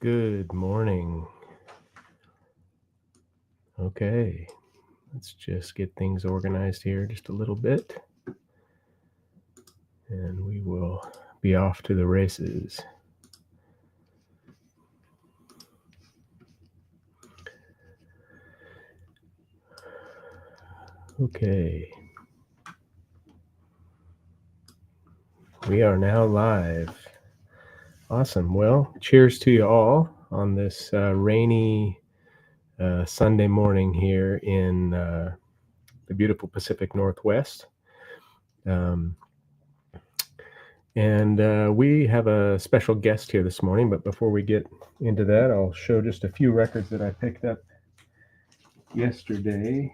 Good morning. Okay, let's just get things organized here just a little bit, and we will be off to the races. Okay. We are now live. Awesome. Well, cheers to you all on this rainy Sunday morning here in the beautiful Pacific Northwest. And we have a special guest here this morning, but before we get into that, I'll show just a few records that I picked up yesterday.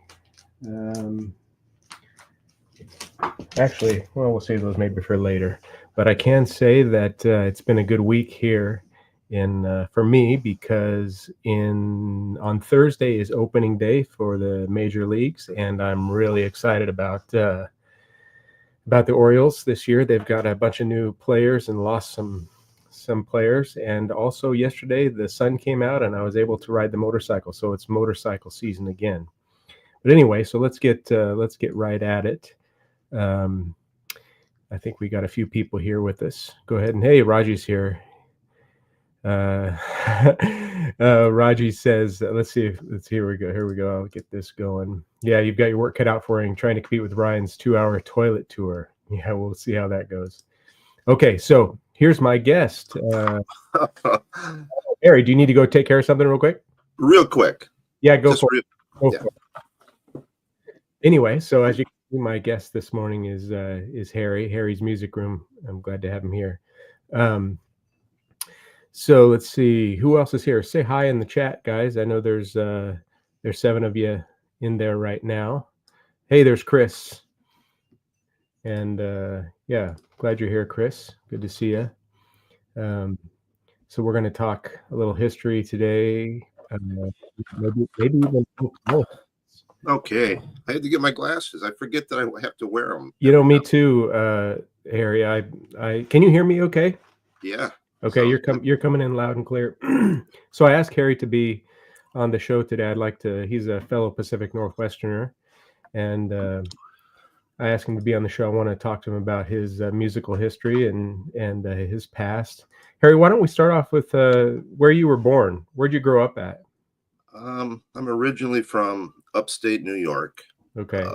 Actually, well, we'll save those maybe for later. But I can say that it's been a good week here for me because on Thursday is opening day for the major leagues, and I'm really excited about the Orioles this year. They've got a bunch of new players and lost some players, and also yesterday the sun came out and I was able to ride the motorcycle, so it's motorcycle season again. But anyway, so let's get right at it. I think we got a few people here with us. Go ahead and hey, Raji's here. Raji says, let's see. Here we go. I'll get this going. Yeah, you've got your work cut out for you, trying to compete with Ryan's 2-hour toilet tour. Yeah, we'll see how that goes. Okay, so here's my guest. Harry, do you need to go take care of something real quick? Real quick. Yeah, go for it. For it. Anyway, so as you can see, my guest this morning is Harry's Music Room. I'm glad to have him here. So let's see who else is here. Say hi in the chat, guys. I know there's 7 of you in there right now. Hey, there's Chris. And yeah, glad you're here, Chris. Good to see you. So we're going to talk a little history today. Maybe even okay. I had to get my glasses. I forget that I have to wear them. You know, me too, Harry. I can you hear me? Okay. Yeah. Okay, you're coming in loud and clear. So I asked Harry to be on the show today. He's a fellow Pacific Northwesterner, and I asked him to be on the show. I want to talk to him about his musical history and his past. Harry, why don't we start off with where you were born? Where'd you grow up at? I'm originally from upstate New York. Okay.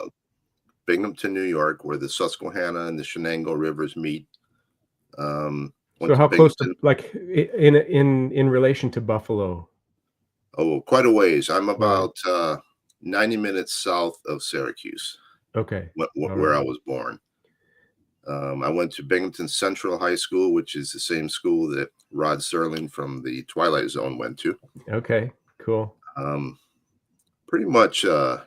Binghamton, New York, where the Susquehanna and the Shenango rivers meet. So how close to, like, in relation to Buffalo? Oh, quite a ways. I'm about 90 minutes south of Syracuse. Okay. Where I was born. I went to Binghamton Central High School, which is the same school that Rod Serling from the Twilight Zone went to. Okay, cool. Pretty much, I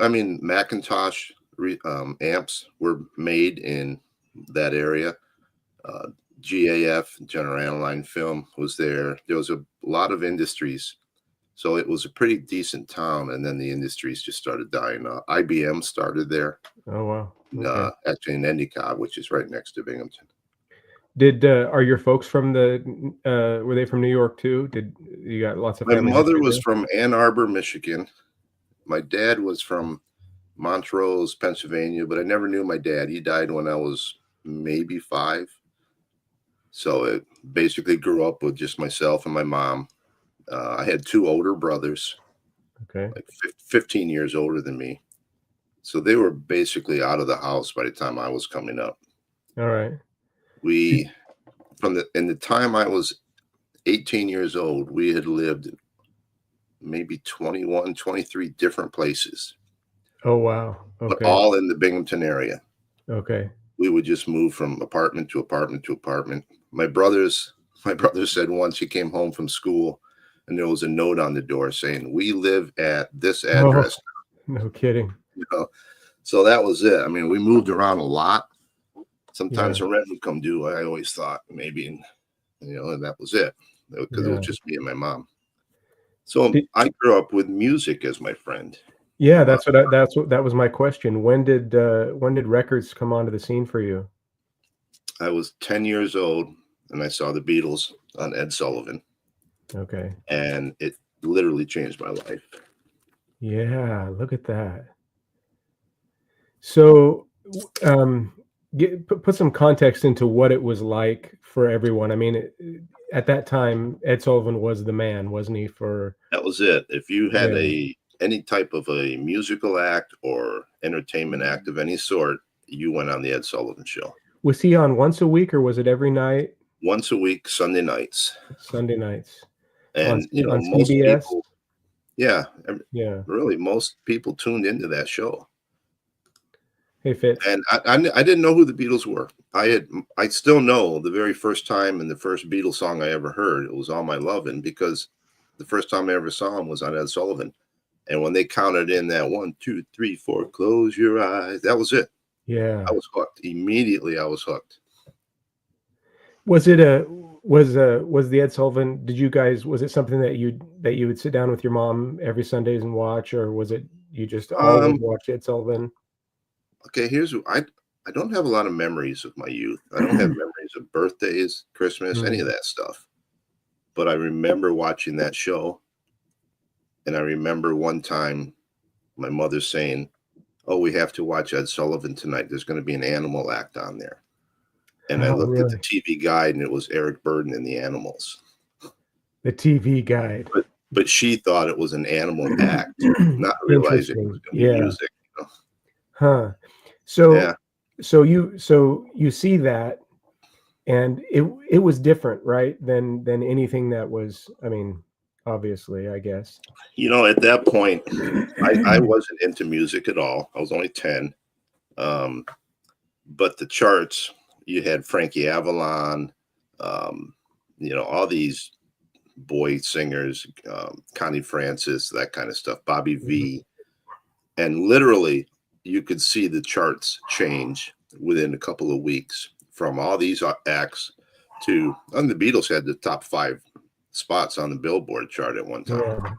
mean, Macintosh amps were made in that area. GAF, General Analyne Film, was there. There was a lot of industries. So it was a pretty decent town, and then the industries just started dying. IBM started there. Oh, wow. Okay. Actually in Endicott, which is right next to Binghamton. Are your folks from were they from New York too? Did you got lots of family? My mother was from Ann Arbor, Michigan. My dad was from Montrose, Pennsylvania, but I never knew my dad. He died when I was maybe 5. So it basically grew up with just myself and my mom. I had 2 older brothers, okay, like 15 years older than me. So they were basically out of the house by the time I was coming up. All right. In the time I was 18 years old, we had lived maybe 21, 23 different places. Oh, wow. Okay. But all in the Binghamton area. Okay. We would just move from apartment to apartment to apartment. My brother said once he came home from school and there was a note on the door saying, "We live at this address." Oh, no kidding. You know, so that was it. I mean, we moved around a lot. Sometimes the rent would come due. I always thought maybe, and that was it, because it was just me and my mom. So I grew up with music as my friend. Yeah, that was my question. When did records come onto the scene for you? I was 10 years old and I saw the Beatles on Ed Sullivan, Okay. and it literally changed my life. Yeah, look at that. So, put some context into what it was like for everyone. I mean, at that time, Ed Sullivan was the man, wasn't he? That was it. If you had Yeah. any type of a musical act or entertainment act of any sort, you went on the Ed Sullivan Show. Was he on once a week or was it every night? Once a week, Sunday nights. Sunday nights on And, on most CBS. people, yeah, Yeah. really, most people tuned into that show. Hey, Fitz. And I didn't know who the Beatles were. I still know the very first time and the first Beatles song I ever heard, it was All My Lovin', because the first time I ever saw him was on Ed Sullivan. And when they counted in that 1, 2, 3, 4, close your eyes, that was it. Yeah. I was hooked. Immediately I was hooked. Was the Ed Sullivan? Was it something that you would sit down with your mom every Sundays and watch, or was it you just always Um, watched Ed Sullivan? okay, I don't have a lot of memories of my youth. I don't have memories of birthdays, Christmas, any of that stuff. But I remember watching that show. And I remember one time my mother saying, "Oh, we have to watch Ed Sullivan tonight. There's going to be an animal act on there." And I Oh, looked at the really? TV guide, and it was Eric Burdon and the Animals. The TV guide. But she thought it was an animal act, not realizing it was Interesting. going to be Yeah. music. Huh. Yeah. So you see that, and it was different, right? Than anything that was. I mean, obviously, I guess. At that point, I wasn't into music at all. I was only 10. But the charts, you had Frankie Avalon, all these boy singers, Connie Francis, that kind of stuff, Bobby V. And literally, you could see the charts change within a couple of weeks from all these acts to, and the Beatles had the top 5 spots on the Billboard chart at one time.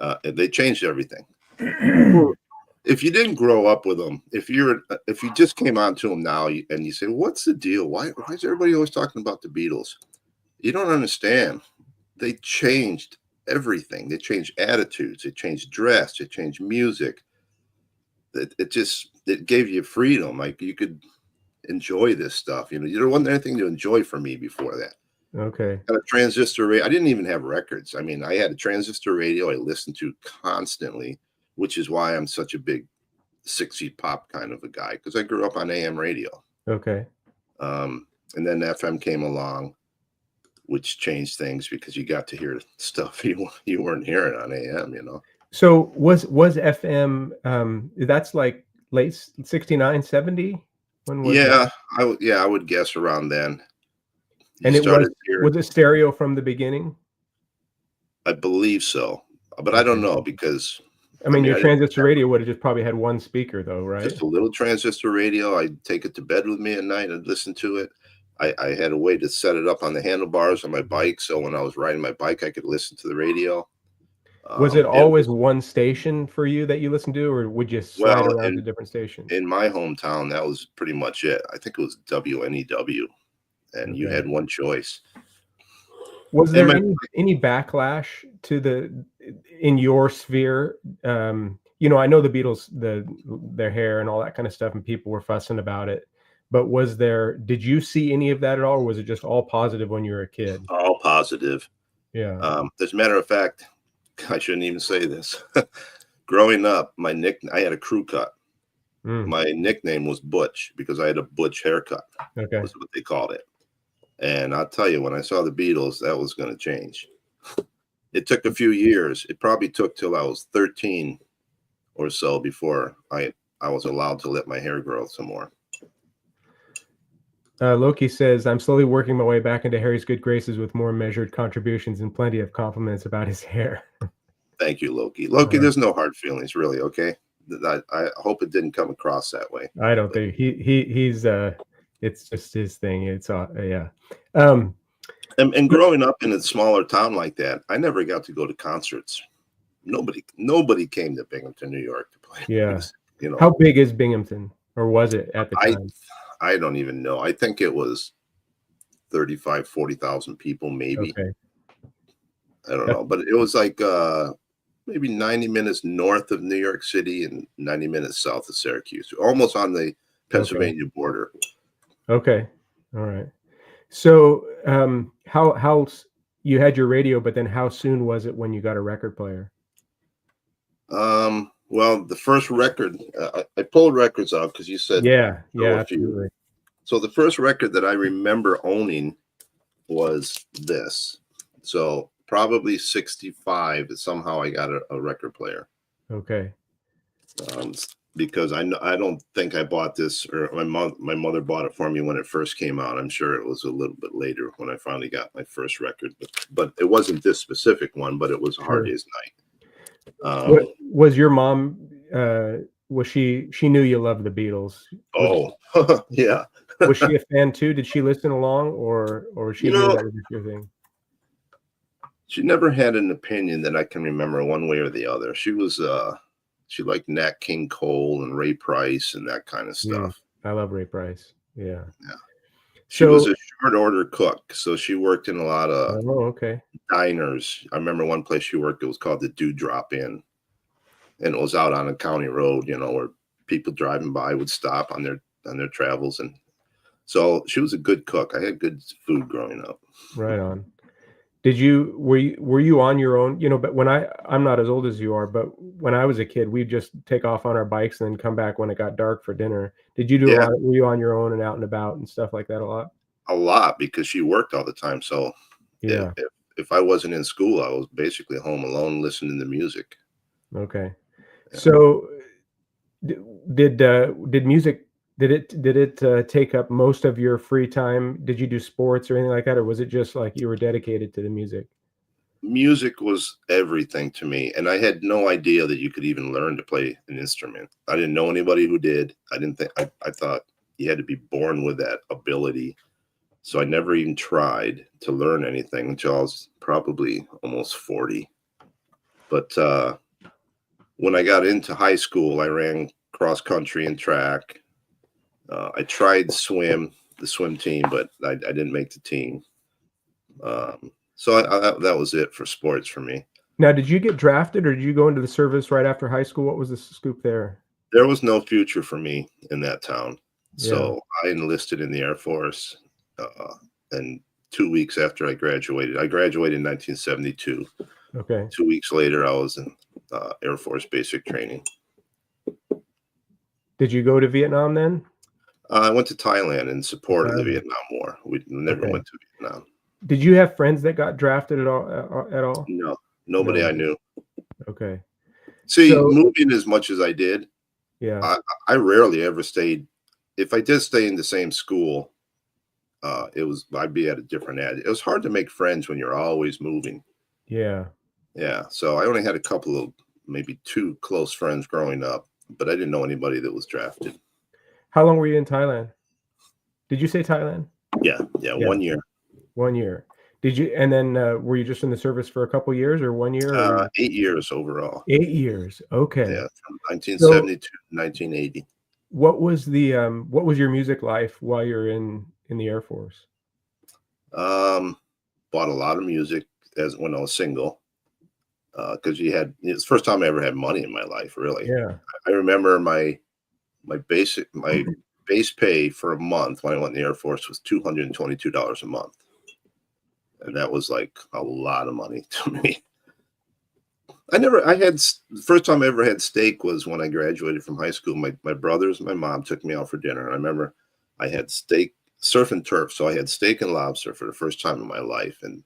And they changed everything. If you didn't grow up with them, if you just came on to them now and you say, "What's the deal? Why is everybody always talking about the Beatles?" You don't understand. They changed everything. They changed attitudes. They changed dress. They changed music. It gave you freedom. Like, you could enjoy this stuff. There wasn't anything to enjoy for me before that. Okay. Had a transistor radio. I didn't even have records. I mean, I had a transistor radio I listened to constantly, which is why I'm such a big 60s pop kind of a guy, because I grew up on AM radio. Okay. And then FM came along, which changed things because you got to hear stuff you weren't hearing on AM. So was FM? That's like late 69, 70? When was that? I would guess around then. And was it stereo from the beginning? I believe so, but I don't know, because I mean, your transistor radio would have just probably had one speaker, though, right? Just a little transistor radio. I'd take it to bed with me at night and listen to it. I had a way to set it up on the handlebars on my bike, so when I was riding my bike, I could listen to the radio. Was it always one station for you that you listened to, or would you slide around to different stations? In my hometown, that was pretty much it. I think it was WNEW, and you had one choice. Was there any backlash in your sphere? I know the Beatles, their hair and all that kind of stuff, and people were fussing about it. But did you see any of that at all, or was it just all positive when you were a kid? All positive. Yeah. As a matter of fact, I shouldn't even say this. Growing up, I had a crew cut. My nickname was Butch because I had a butch haircut. Okay. That's what they called it. And I'll tell you, when I saw the Beatles, that was going to change. It took a few years. It probably took till I was 13 or so before I was allowed to let my hair grow some more. Loki says, "I'm slowly working my way back into Harry's good graces with more measured contributions and plenty of compliments about his hair." Thank you, Loki. Loki, there's no hard feelings, really. Okay, I hope it didn't come across that way. I don't think he's. It's just his thing. It's yeah. And growing up in a smaller town like that, I never got to go to concerts. Nobody came to Binghamton, New York to play music. How big is Binghamton, or was it at the time? I don't even know. I think it was 35, 40,000 people, maybe. Okay. I don't know, but it was like maybe 90 minutes north of New York City and 90 minutes south of Syracuse, almost on the Okay. Pennsylvania border. Okay. All right. So, you had your radio, but then how soon was it when you got a record player? Well, the first record, I pulled records out because you said Yeah. know Yeah, a few. absolutely. So the first record that I remember owning was this. So probably 65. Somehow I got a record player. Okay. Um, because I don't think I bought this, or my mother bought it for me when it first came out. I'm sure it was a little bit later when I finally got my first record, but it wasn't this specific one, but it was A Hard Sure. Day's Night. What was your mom, was she knew you loved the Beatles. Oh, yeah. Was she a fan too? Did she listen along, or she You knew know, that was just your thing? she never had an opinion that I can remember one way or the other. She liked Nat King Cole and Ray Price and that kind of Mm, stuff. I love Ray Price. Yeah. Yeah. She was So a short order cook, so she worked in a lot of oh, okay. diners. I remember one place she worked, it was called the Dewdrop Inn, and it was out on a county road, where people driving by would stop on their travels. And so she was a good cook. I had good food growing up. Right on. Were you on your own? But I'm not as old as you are, but when I was a kid, we'd just take off on our bikes and then come back when it got dark for dinner. Did you do a Yeah, lot? Were you on your own and out and about and stuff like that a lot? a lot, because she worked all the time. So if Yeah. if, if I wasn't in school, I was basically home alone listening to music. Okay. Yeah. So d- did music take up most of your free time? Did you do sports or anything like that, or was it just like you were dedicated to the music? Music was everything to me, and I had no idea that you could even learn to play an instrument. I didn't know anybody who did. I didn't think I thought you had to be born with that ability. So I never even tried to learn anything until I was probably almost 40. But when I got into high school, I ran cross country and track. I tried the swim team, but I didn't make the team. So that was it for sports for me. Now, did you get drafted or did you go into the service right after high school? What was the scoop there? There was no future for me in that town. Yeah. So I enlisted in the Air Force. And 2 weeks after I graduated in 1972. Okay. 2 weeks later, I was in Air Force basic training. Did you go to Vietnam then? I went to Thailand in support of the Thailand. Vietnam War. We never Okay. went to Vietnam. Did you have friends that got drafted at all? At all? No, nobody No. I knew. Okay. See, So moving as much as I did, yeah. I rarely ever stayed. If I did stay in the same school, I'd be at a different ed. It was hard to make friends when you're always moving. Yeah. Yeah, so I only had a couple of, maybe 2 close friends growing up, but I didn't know anybody that was drafted. How long were you in Thailand? Did you say Thailand? Yeah, Yeah. 1 year. 1 year. Did you and then, were you just in the service for a couple years or 1 year or were you 8 years overall. 8 years? Okay. Yeah, from So 1972 to 1980. what was your music life while you're in the Air Force? Bought a lot of music as when I was single, because it's the first time I ever had money in my life, really. Yeah. I remember my base pay for a month when I went in the Air Force was $222 a month. And that was like a lot of money to me. The first time I ever had steak was when I graduated from high school. My brothers and my mom took me out for dinner. And I remember I had steak, surf and turf. So I had steak and lobster for the first time in my life. And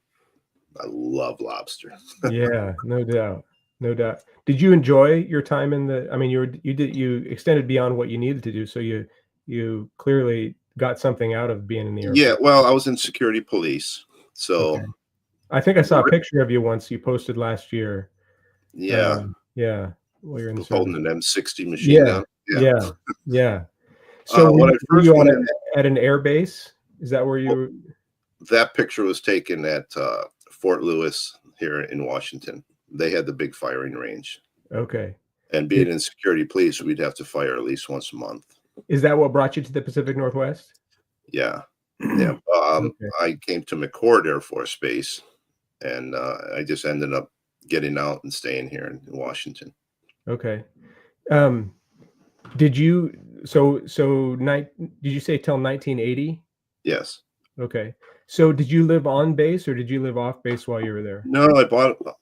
I love lobster. Yeah, no doubt. No doubt. Did you enjoy your time in I mean, you extended beyond what you needed to do, so you clearly got something out of being in the Air Yeah, Force. well, I was in security police. So Okay. I think I saw a picture of you once you posted last year. yeah, Yeah, while you're in the holding service. an M60 machine Yeah, gun. Yeah. yeah, yeah. So When I were first you went in, at an air base? Is that where you that picture was taken at Fort Lewis here in Washington. They had the big firing range. okay. And being in security police, we'd have to fire at least once a month. Is that what brought you to the Pacific Northwest? Yeah. Yeah. Okay. I came to McCord Air Force Base, and I just ended up getting out and staying here in Washington. Okay. Um, did you so did you say till 1980? Yes. Okay. So did you live on base or did you live off base while you were there? No,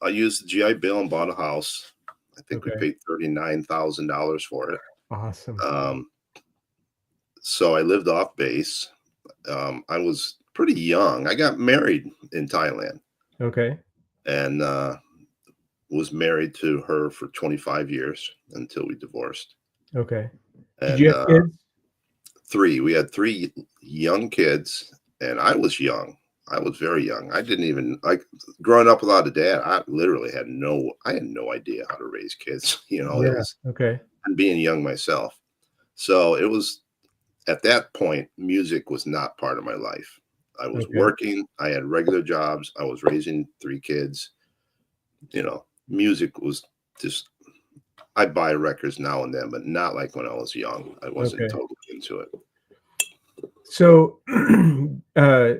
I used the GI Bill and bought a house. I think we Okay. paid $39,000 for it. Awesome. Um, so I lived off base. I was pretty young. I got married in Thailand Okay. and was married to her for 25 years until we divorced. Okay. Did you And have kids? we had three young kids, and I was young. I was very young. I didn't even like growing up without a dad. I had no idea how to raise kids. It Yeah. was Okay. and being young myself. So it was at that point, music was not part of my life. I was Okay. working, I had regular jobs, I was raising three kids. Music was just, I buy records now and then, but not like when I was young. I wasn't Okay. totally into it. So, uh,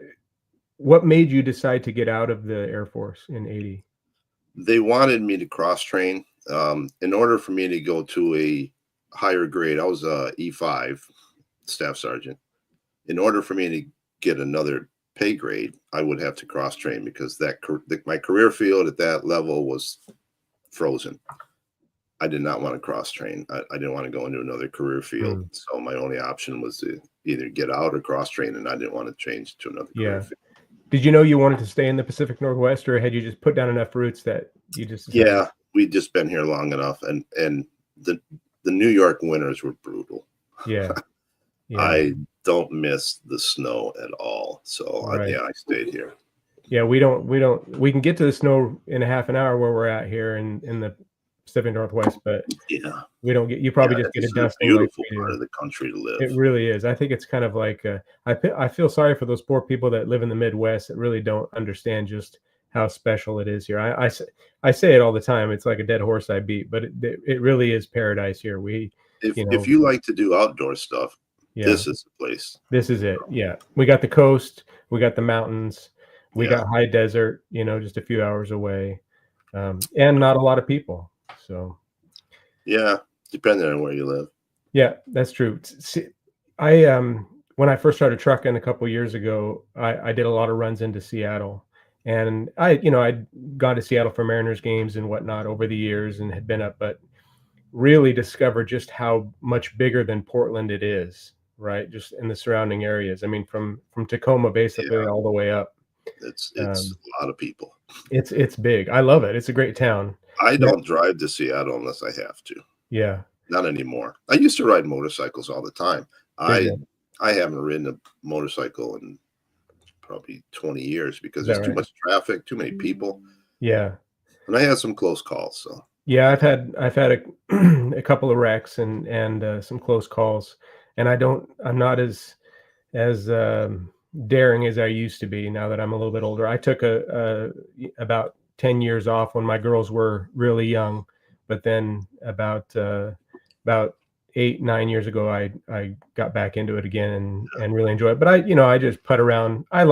what made you decide to get out of the Air Force in 80? They wanted me to cross train. In order for me to go to a higher grade, I was a E5 staff sergeant. In order for me to get another pay grade, I would have to cross train because my career field at that level was frozen. I did not want to cross train. I didn't want to go into another career field. Mm, So my only option was to either get out or cross train, and I didn't want to change to another career yeah. field. Did you know you wanted to stay in the Pacific Northwest, or had you just put down enough roots that you just decided? Yeah, we'd just been here long enough, and the the New York winters were brutal. Yeah. Yeah. I don't miss the snow at all. So Right. yeah, I stayed here. Yeah, we can get to the snow in a half an hour where we're at here in the Pacific Northwest, but Yeah, we don't get you yeah, probably just get a this is a dusting like beautiful we part do. of the country to live. It really is. I think it's kind of like, I feel sorry for those poor people that live in the Midwest that really don't understand just how special it is here. I say it all the time. It's like a dead horse I beat, but it really is paradise here. If You if know, you like to do outdoor stuff, yeah, this is the place. this is it. Yeah. We got the coast, we got the mountains, we Yeah, got high desert, just a few hours away, and not a lot of people. So, yeah, depending on where you live. yeah, that's true. See, I when I first started trucking a couple years ago, I did a lot of runs into Seattle, and I'd gone to Seattle for Mariners games and whatnot over the years and had been up, but really discovered just how much bigger than Portland it is, right? Just in the surrounding areas. I mean, from Tacoma basically Yeah, all the way up. it's Um, a lot of people. it's big. I love it. It's a great town. I Yeah, don't drive to Seattle unless I have to. yeah. Not anymore. I used to ride motorcycles all the time. Did I you? I haven't ridden a motorcycle in probably 20 years because Is that there's too right? much traffic, too many people, Yeah. and I had some close calls. So Yeah, I've had a a couple of wrecks and some close calls, and I'm not as daring as I used to be now that I'm a little bit older. I took about 10 years off when my girls were really young, but then about 8, 9 years ago, I got back into it again and really enjoy it. But I just put around. I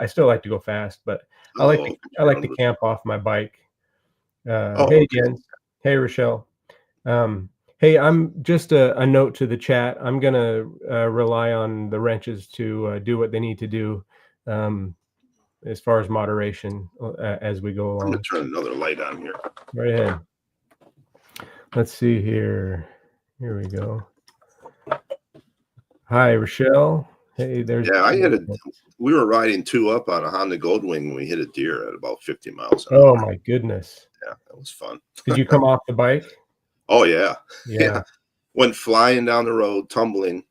still like to go fast, but oh, I your like own to route. camp off my bike. Oh, Hey, okay. Jens. Hey, Rochelle. Um, hey, I'm just a note to the chat. I'm gonna rely on the wrenches to do what they need to do um, as far as moderation as we go I'm gonna along. turn another light on here. Right ahead. Let's see here. Here we go. Hi, Rochelle. Hey, there's. Yeah, we were riding two up on a Honda Goldwing when we hit a deer at about 50 miles an Oh hour. my goodness. Yeah, that was fun. Did you come off the bike? Oh yeah, Yeah. yeah. Went flying down the road, tumbling.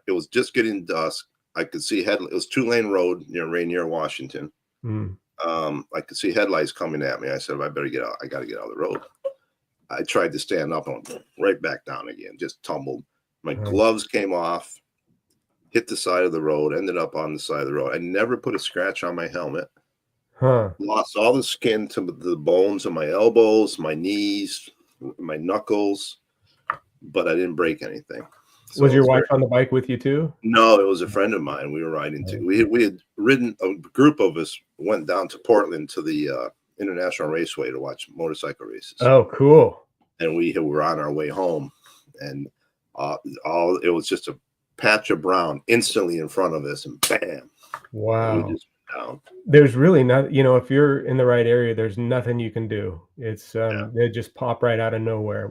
It was just getting dusk. I could see it was 2-lane road near Rainier, Washington. Mm, I could see headlights coming at me. I said, I better get out. I got to get out of the road. I tried to stand up and went right back down again, just tumbled. My uh, gloves came off, hit the side of the road, ended up on the side of the road. I never put a scratch on my helmet. huh. Lost all the skin to the bones of my elbows, my knees, my knuckles, but I didn't break anything. Was So it your was wife very. on the bike with you too? No, it was a friend of mine. We were riding to. We had ridden. A group of us went down to Portland to the International Raceway to watch motorcycle races, Oh, cool. and we were on our way home, and all it was just a patch of brown instantly in front of us, and bam, we Wow. just went down. There's really not, if you're in the right area, there's nothing you can do. It's Yeah. they just pop right out of nowhere.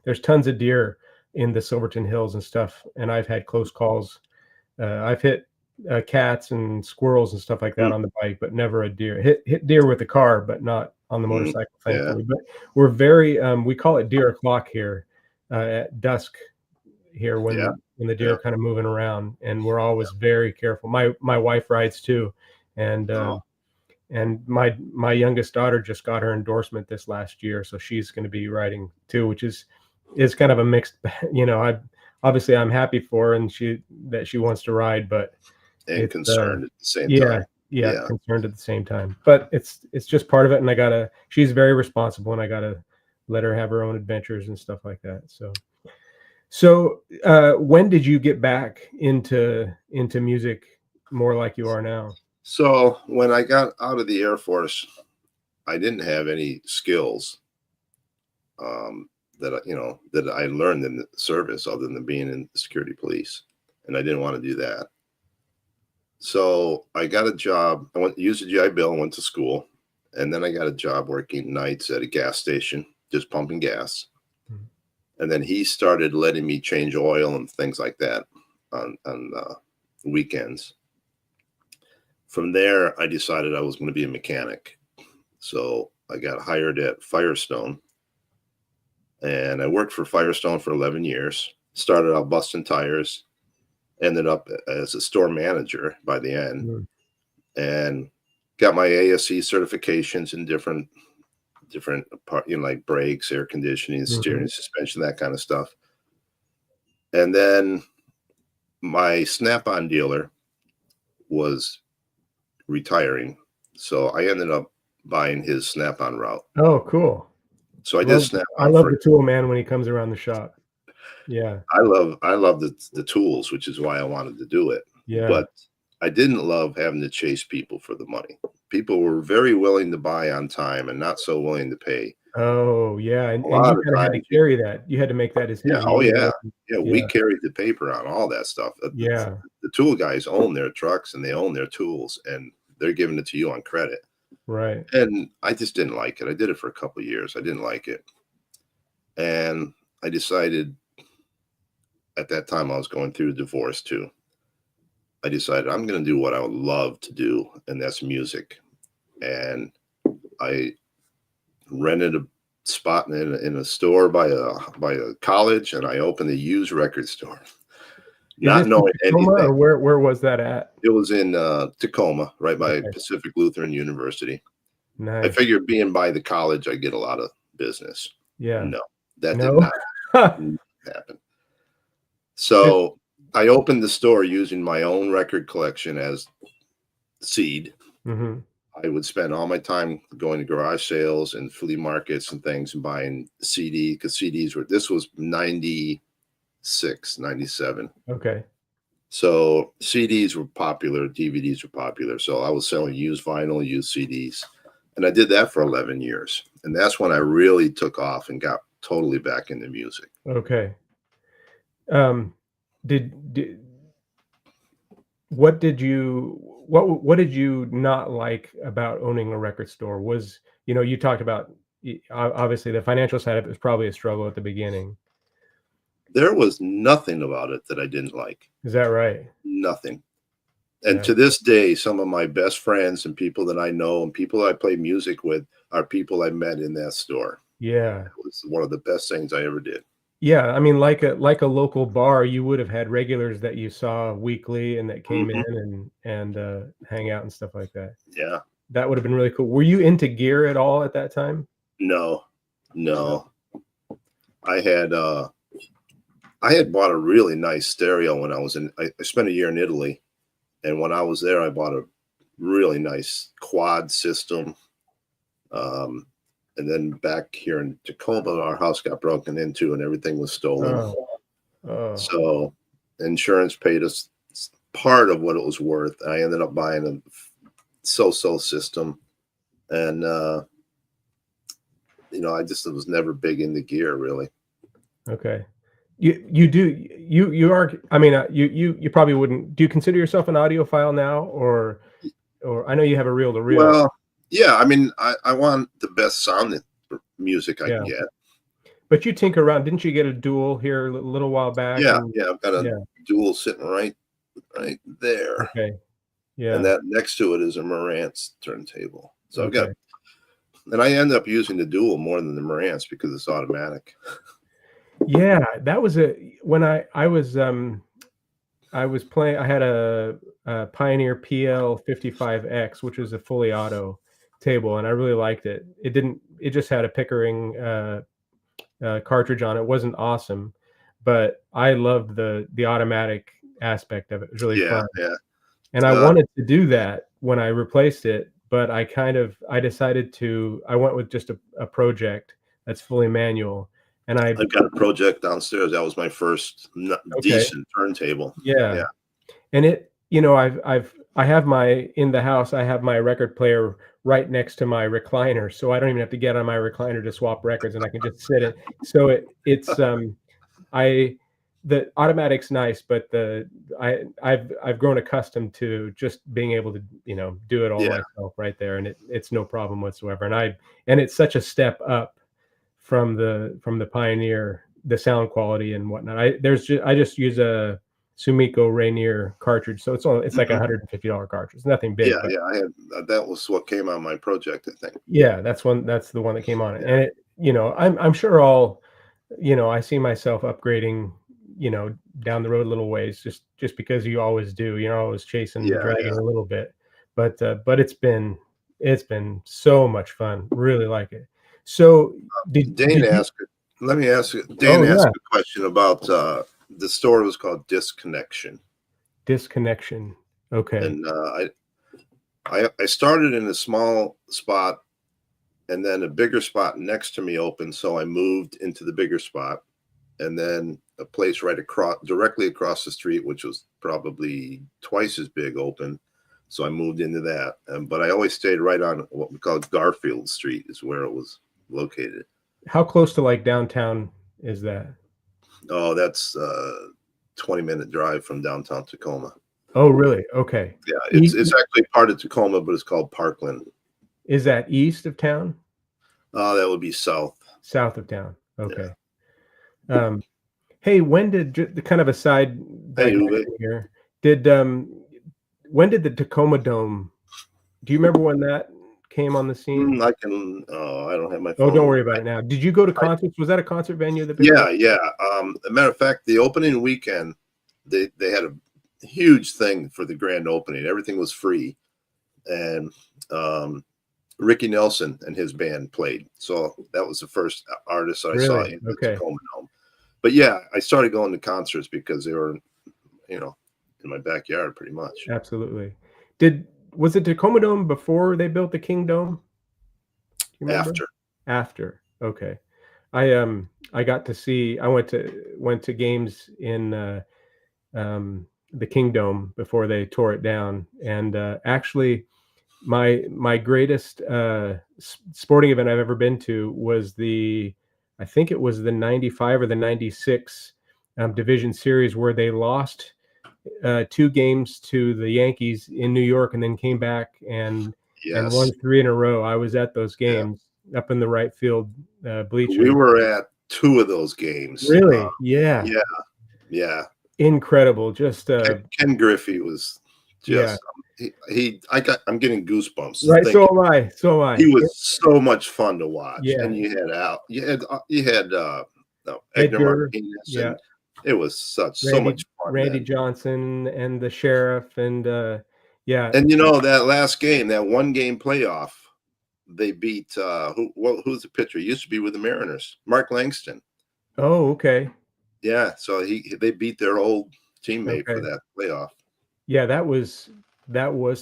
There's tons of deer in the Silverton Hills and stuff, and I've had close calls. I've hit cats and squirrels and stuff like that Mm, on the bike, but never a deer. Hit deer with the car, but not on the mm, motorcycle, yeah. thankfully. But we're very we call it deer o'clock here at dusk here Yeah. when the deer Yeah. are kind of moving around, and we're always very careful. My wife rides too, and Oh, my youngest daughter just got her endorsement this last year, so she's going to be riding too, which is kind of a mixed. I obviously I'm happy for her and she wants to ride, but and it's concerned at the same yeah, time. yeah, Yeah. concerned at the same time. But it's just part of it, and she's very responsible, and I gotta let her have her own adventures and stuff like that. So when did you get back into music more like you are now? So when I got out of the Air Force, I didn't have any skills that I learned in the service other than being in the security police, and I didn't want to do that. So I got a job. I went used a GI Bill and went to school, and then I got a job working nights at a gas station, just pumping gas. Mhm. And then he started letting me change oil and things like that on weekends. From there, I decided I was going to be a mechanic. So I got hired at Firestone, and I worked for Firestone for 11 years. Started out busting tires, ended up as a store manager by the end, Mm, and got my ASC certifications in different part, like brakes, air conditioning, mhm. steering, suspension, that kind of stuff. And then my Snap-on dealer was retiring, so I ended up buying his Snap-on route. Oh, cool. So I did Love I Snap-on love for. the tool man when he comes around the shop. Yeah, I love the tools, which is why I wanted to do it. yeah. But I didn't love having to chase people for the money. People were very willing to buy on time and not so willing to pay. Oh, yeah, A and lot you of kinda had to times you. carry that. You had to make that Yeah, decision. oh, You yeah. know, Yeah, we yeah, carried the paper on all that stuff. yeah, The tool guys own their trucks and they own their tools, and they're giving it to you on credit. right. And I just didn't like it. I did it for a couple of years. I didn't like it. And I decided at that time I was going through a divorce too. I decided I'm going to do what I would love to do, and that's music. And I rented a spot in a store by a college, and I opened a used record store, Is not this in knowing Tacoma, anything. or where was that at? It was in Tacoma, right by Okay, Pacific Lutheran University. I nice. figured being by the college, I get a lot of business. Yeah. No, that did No? not happen. So I opened the store using my own record collection as seed. Mhm. I would spend all my time going to garage sales and flea markets and things and buying because CDs this was 96, 97. Okay. So CDs were popular, DVDs were popular. So I was selling used vinyl, used CDs. And I did that for 11 years. And that's when I really took off and got totally back into music. Okay. Um, did what did you not like about owning a record store? You talked about obviously the financial side of it was probably a struggle at the beginning. There was nothing about it that I didn't like. Is that right? Nothing. And Yeah. to this day, some of my best friends and people that I know and people I play music with are people I met in that store. Yeah. It was one of the best things I ever did. Yeah, I mean, like a local bar, you would have had regulars that you saw weekly and that came in Mhm. and hang out and stuff like that. Yeah. That would have been really cool. Were you into gear at all at that time? No, No. no. I had I had bought a really nice stereo when I spent a year in Italy, and when I was there, I bought a really nice quad system. Um, and then back here in Tacoma, our house got broken into and everything was stolen. Oh, Oh, So insurance paid us part of what it was worth. I ended up buying a so-so system, and I just was never big into gear really. okay. You do you are, I mean, you probably wouldn't, do you consider yourself an audiophile now, or I know you have a reel to reel. Well, yeah, I mean, I want the best sounding music I can Yeah. get. But you tinker around. Didn't you get a dual here a little while back? Yeah, And yeah, I've got a yeah, dual sitting right there, okay. and Yeah, that next to it is a Marantz turntable. So I've got, okay. and I end up using the dual more than the Marantz because it's automatic. Yeah, that was a when I was playing, I had a Pioneer PL55X, which was a fully auto table, and I really liked it. It just had a Pickering cartridge on it. It wasn't awesome, but I loved the automatic aspect of it. It was really Yeah, fun. yeah. And I Uh, wanted to do that when I replaced it, but I decided I went with just a project that's fully manual, and I've got a project downstairs. That was my first okay, decent turntable. yeah. Yeah, And I have my in the house, I have my record player right next to my recliner, so I don't even have to get on my recliner to swap records, and I can just sit it. So it's, I the automatic's nice, but I've grown accustomed to just being able to, do it all yeah, myself right there, and it's no problem whatsoever. And it's such a step up from the Pioneer, the sound quality and whatnot. I just use a Sumiko Rainier cartridge, so it's like a mhm. $150 cartridge. Nothing Yeah, big, but yeah. I had that was what came on my project, I think. yeah, that's the one that came on it. Yeah, And I'm sure I see myself upgrading, down the road a little ways, just because you always do. You're always chasing the yeah, dragon yeah. a little bit. But it's been so much fun. Really like it. So Dane did you asked. Let me ask you. Dane oh asked yeah, a question about the store was called Disconnection, disconnection. Okay. and I started in a small spot, and then a bigger spot next to me opened, so I moved into the bigger spot, and then a place directly across the street, which was probably twice as big, open. So I moved into that, but I always stayed right on what we call Garfield Street, is where it was located. How close to like downtown is that? Oh, that's 20-minute drive from downtown Tacoma. Oh, really? Okay. Yeah, it's E actually part of Tacoma, but it's called Parkland. Is that east of town? Oh, that would be south. South of town. Yeah. Okay. Um, hey, when did the kind of a side Hey, Uwe. digression here? Did when did the Tacoma Dome? Do you remember when that came on the scene? I can. Oh, I don't have my Oh, don't phone. worry about I, it now. Did you go to I, concerts? Was that a concert venue that big? yeah, yeah. A matter of fact, the opening weekend, they had a huge thing for the grand opening. Everything was free, and Ricky Nelson and his band played. So that was the first artist that I saw Really? in the Okay. Tacoma Dome. But yeah, I started going to concerts because they were, you know, in my backyard pretty much. Absolutely. Did Was the Tacoma Dome before they built the King Dome? Do you remember? After, After. Okay. I got to see I went to games in the Kingdom before they tore it down. And actually my greatest sporting event I've ever been to was I think it was the 95 or the 96 division series, where they lost 2 games to the Yankees in New York, and then came back and yes, won 3 in a row. I was at those yeah, games up in the right field we bleachers. were at two of those games. Really? Yeah. Yeah, yeah. Incredible. Just Ken Griffey was yeah. just I'm getting goosebumps to Right. think So am I. So am he I. was so much fun to watch. Yeah. And you had no, Edgar Edgar. Martinez, Yeah. and it was so much fun Randy then. Johnson and the sheriff, and yeah. And that last game, that one game playoff, they beat who's the pitcher? He used to be with the Mariners, Mark Langston. Oh, okay. Yeah, so they beat their old teammate for Okay. that playoff. Yeah, that was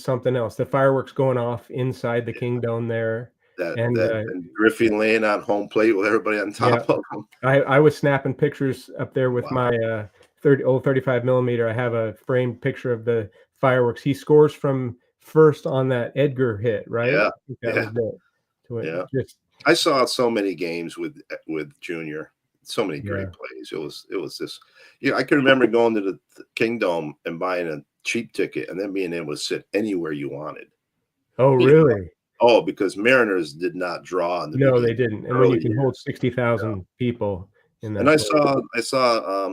something else. The fireworks going off inside the King Dome there. And And Griffey laying on home plate with everybody on yeah, top of him. I was snapping pictures up there with Wow. my 35 millimeter. I have a framed picture of the fireworks. He scores from first on that Edgar hit, right? Yeah, I think that yeah, was it. To it. yeah. Just I saw so many games with Junior. So many yeah. great plays. It was just yeah. I can remember going to the Kingdom and buying a cheap ticket and then being able to sit anywhere you wanted. Oh, You know, really? because Mariners did not draw in the No, beginning, they didn't. And when you early can hold years. 60,000 people in And that I place. saw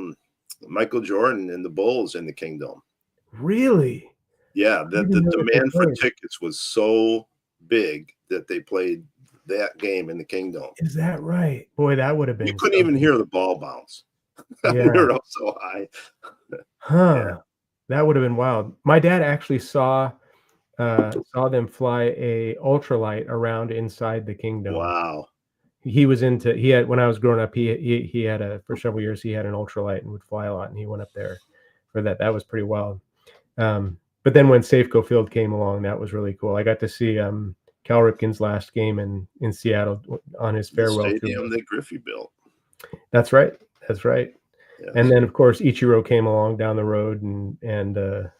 Michael Jordan and the Bulls in the Kingdom. Really? Yeah, I the didn't know that they demand for played. tickets was so big that they played that game in the Kingdom. Is that right? Boy, that would have You been couldn't even something. hear the ball bounce. They Yeah. were up so high. Yeah. Huh. That would have been wild. My dad actually saw them fly a ultralight around inside the kingdom. Wow. He had when I was growing up, he had a for several years, he had an ultralight and would fly a lot, and he went up there for that. That was pretty wild. But then when Safeco Field came along, that was really cool. I got to see, Cal Ripken's last game in Seattle on his The farewell stadium tour. that Griffey built. That's right. That's right. And Yes. then, of course, Ichiro came along down the road and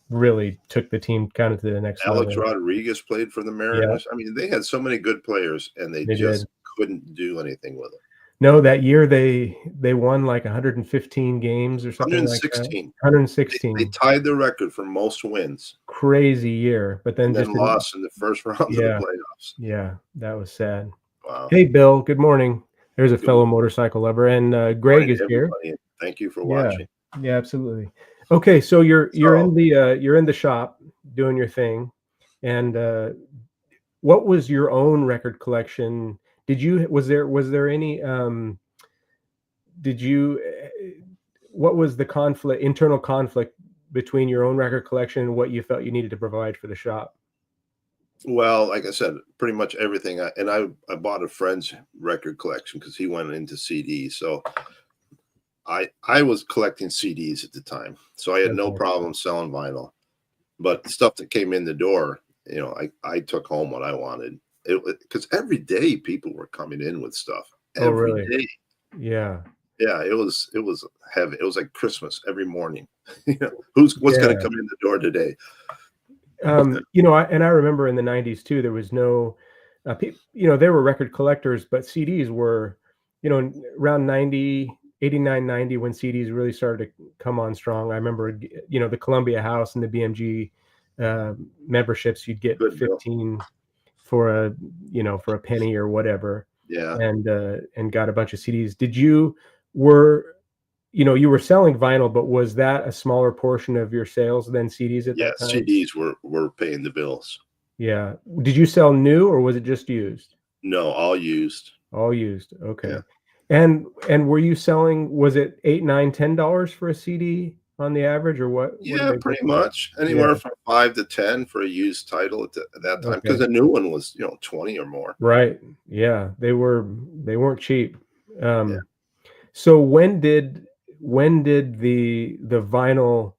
really took the team kind of to the next Alex level. Rodriguez played for the Yeah, Mariners. I mean, they had so many good players, and they they did. just couldn't do anything with them. No, that year they won like 115 games or something like that. 116. They 116. tied the record for most wins Crazy year, but then and just then didn't. lost in the first round of the Yeah, playoffs. yeah, that was sad. Wow. Hey, Bill, good morning. There's a Good fellow motorcycle lover, and Greg morning is to here. everybody, and thank you for Yeah, watching. yeah, absolutely. Okay, so So, you're in the shop doing your thing, and what was your own record collection? Was there any did you what was the internal conflict between your own record collection and what you felt you needed to provide for the shop? well, like I said, pretty much everything. I bought a friend's record collection because he went into CDs. So I was collecting CDs at the time, so I had no Okay. problem selling vinyl. But the stuff that came in the door, I took home what I wanted. Because every day people were coming in with stuff. Oh, Every really? day. Yeah. Yeah, it was heavy. It was like Christmas every morning. What's going to Yeah. come in the door today? I remember in the 90s too, there was no, there were record collectors, but CDs were, around 90, 89, 90 when CDs really started to come on strong. I remember, the Columbia House and the BMG memberships, you'd get Good deal. 15 for a penny or whatever, Yeah. and got a bunch of CDs. You were selling vinyl, but was that a smaller portion of your sales than CDs at Yeah, that time? CDs were paying the bills. Yeah. Did you sell new or was it just used? No, all used. All used. Yeah. Okay. And were you selling, was it 8, 9, $10 for a CD on the average, or what did Yeah, they go pretty for? much. Yeah. Anywhere from 5 to 10 for a used title at that time, because Okay. a new one was, 20 or more. Right. Yeah. They weren't cheap. Yeah. So when did the vinyl,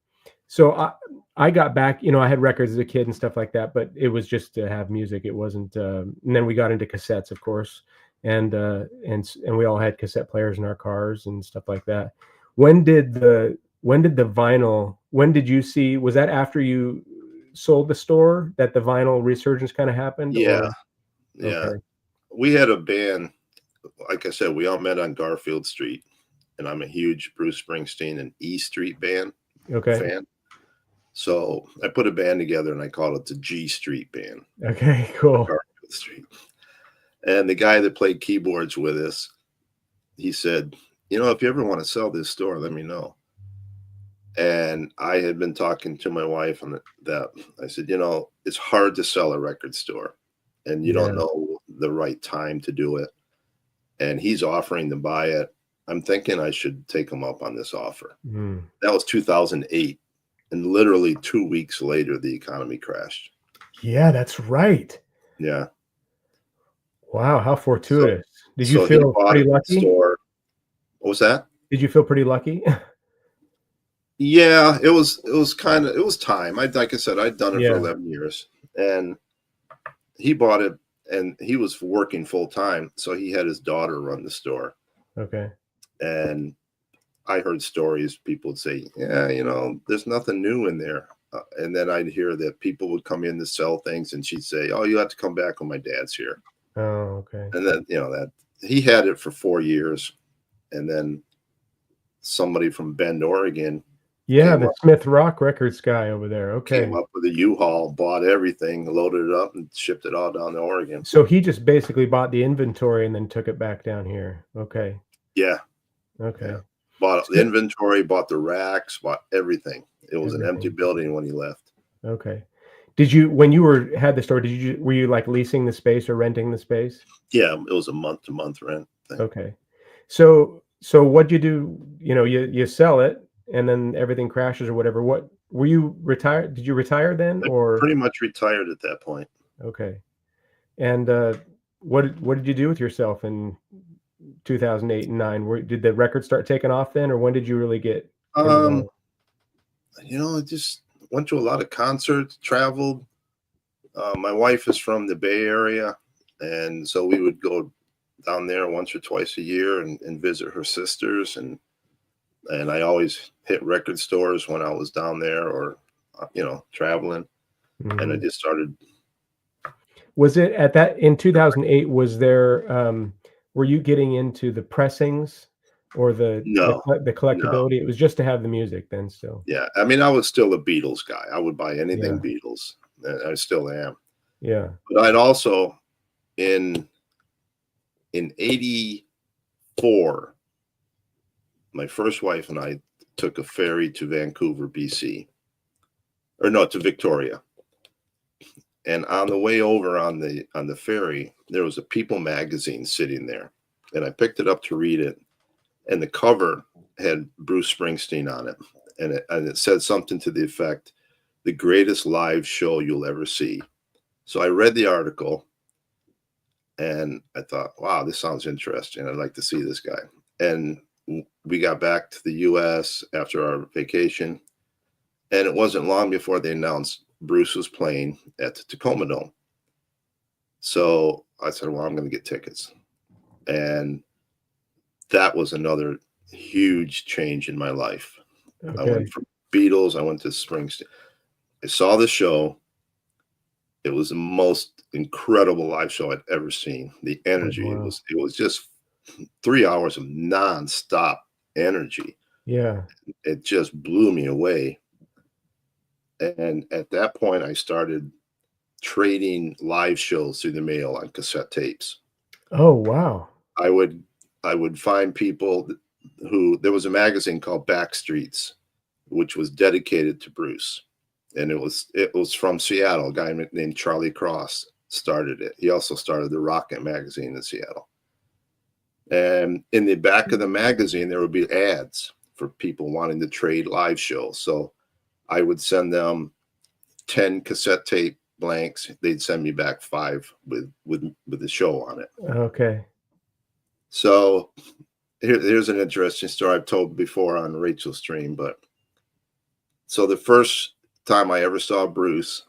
so I got back, I had records as a kid and stuff like that, but it was just to have music. It wasn't, and then we got into cassettes, of course, and we all had cassette players in our cars and stuff like that. When did you see, was that after you sold the store that the vinyl resurgence kind of happened, Yeah, or? yeah. Okay. We had a band, like I said, we all met on Garfield Street, and I'm a huge Bruce Springsteen and E Street Band Okay. fan. So I put a band together and I called it the G Street Band, Okay. Cool. Garfield Street. And the guy that played keyboards with us, he said, if you ever want to sell this store, let me know. And I had been talking to my wife on that. I said, it's hard to sell a record store and you don't Yeah. know the right time to do it. And he's offering to buy it. I'm thinking I should take him up on this offer. Mm. That was 2008. And literally 2 weeks later, the economy crashed. Yeah, that's right. Yeah. Wow, how So, fortuitous. Did you so he feel bought pretty it in lucky? store. What was that? Did you feel pretty lucky? Yeah, it was time. Like I said, I'd done it for Yeah. 11 years, and he bought it, and he was working full time, so he had his daughter run the store. Okay. And I heard stories. People would say, "Yeah, there's nothing new in there," and then I'd hear that people would come in to sell things, and she'd say, "Oh, you have to come back when my dad's here." Oh, okay. And then that he had it for 4 years, and then somebody from Bend, Oregon, Yeah, came the up Smith Rock Records guy over there. Okay. with a U-Haul, bought everything, loaded it up, and shipped it all down to Oregon. So he just basically bought the inventory and then took it back down here. Okay. Yeah, Okay. yeah. Bought the inventory, bought the racks, bought everything. It was an empty Everything. building when he left. Okay. When you had the store, were you like leasing the space or renting the space? Yeah, it was a month-to-month rent thing. Okay. So what'd you do? You sell it and then everything crashes or whatever. What were you retired? Did you retire then I or? pretty much retired at that point. Okay. And what did you do with yourself in 2008 and 9? Did the record start taking off then, or when did you really get into Um, that? I just went to a lot of concerts, traveled. My wife is from the Bay Area, and so we would go down there once or twice a year and visit her sisters, and I always hit record stores when I was down there or traveling, and I Mhm. just started. Was it at that in 2008, was there, were you getting into the pressings or No, the no, collectability? It was just to have the music then still? yeah. I mean, I was still a Beatles guy. I would buy anything Yeah, Beatles, and I still am. yeah. But I'd also in '84, my first wife and I took a ferry to Vancouver, BC, or no, to Victoria. And on the way over on the ferry, there was a People magazine sitting there, and I picked it up to read it, and the cover had Bruce Springsteen on it, and it said something to the effect, "The greatest live show you'll ever see." So I read the article, and I thought, "Wow, this sounds interesting. I'd like to see this guy." And we got back to the U.S. after our vacation, and it wasn't long before they announced Bruce was playing at the Tacoma Dome. So I said, well, I'm going to get tickets. And that was another huge change in my life. I Okay. went from Beatles, I went to Springsteen. I saw the show. It was the most incredible live show I'd ever seen. The Oh, energy, wow. it was just 3 hours of nonstop energy. Yeah. It just blew me away. And at that point, I started trading live shows through the mail on cassette tapes. Oh, wow. I would find people who there was a magazine called Backstreets, which was dedicated to Bruce, and it was from Seattle. A guy named Charlie Cross started it. He also started the Rocket magazine in Seattle. And in the back of the magazine, there would be ads for people wanting to trade live shows. So I would send them 10 cassette tape blanks. They'd send me back 5 with the show on it. Okay. So here's an interesting story I've told before on Rachel's stream. But so the first time I ever saw Bruce,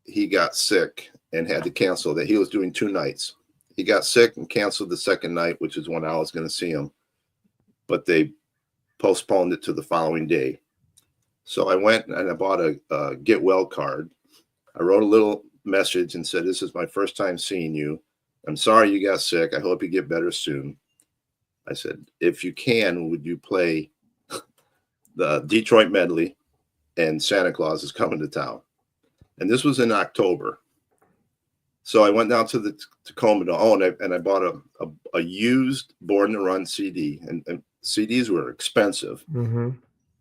he got sick and had to cancel that. He was doing 2 nights. He got sick and canceled the second night, which is when I was going to see him. But they postponed it to the following day. So I went and I bought a get well card. I wrote a little message and said, "This is my first time seeing you. I'm sorry you got sick. I hope you get better soon." I said, "If you can, would you play the Detroit medley and Santa Claus is Coming to Town?" And this was in October. So I went down to the Tacoma Dome. Oh, and I bought a used Born to Run CD. And CDs were expensive, Mm-hmm.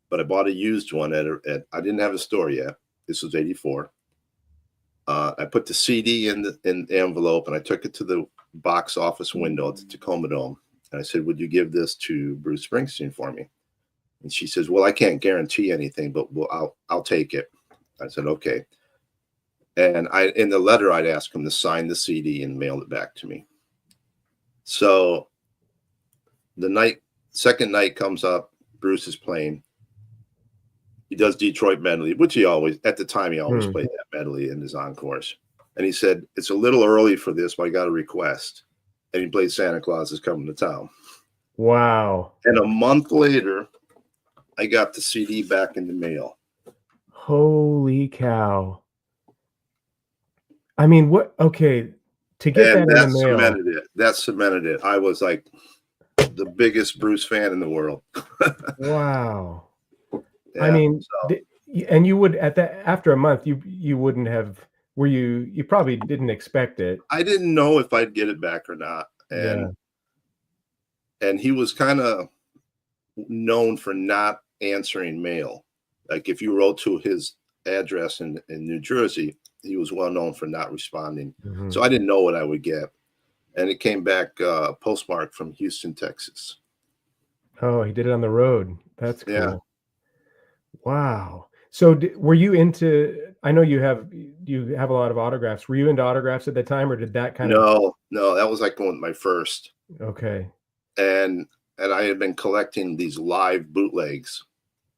but I bought a used one at I didn't have a store yet. This was '84. I put the CD in the envelope and I took it to the box office window at the Tacoma Dome. And I said, "Would you give this to Bruce Springsteen for me?" And she says, "Well, I can't guarantee anything, but I'll take it." I said, "Okay." And in the letter, I'd ask him to sign the CD and mail it back to me. So the second night comes up, Bruce is playing. He does Detroit medley, which he always, at the time, he always played that medley in his encores. and he said, "It's a little early for this, but I got a request." And he played Santa Claus is Coming to Town. Wow. And a month later, I got the CD back in the mail. Holy cow. I mean, what? Okay, to get that And in the that mail. cemented it. That cemented it. I was like the biggest Bruce fan in the world. Wow. Yeah, I mean, so and you would at that after a month, you wouldn't have. Were you probably didn't expect it. I didn't know if I'd get it back or not. Yeah. And he was kind of known for not answering mail. Like if you wrote to his address in New Jersey, he was well known for not responding. Mhm. So I didn't know what I would get. And it came back postmarked from Houston, Texas. Oh, he did it on the road. That's cool. Yeah. Wow. So were you into, I know you have a lot of autographs. Were you into autographs at the time, or did that kind of No, that was like one of my first. Okay. And I had been collecting these live bootlegs,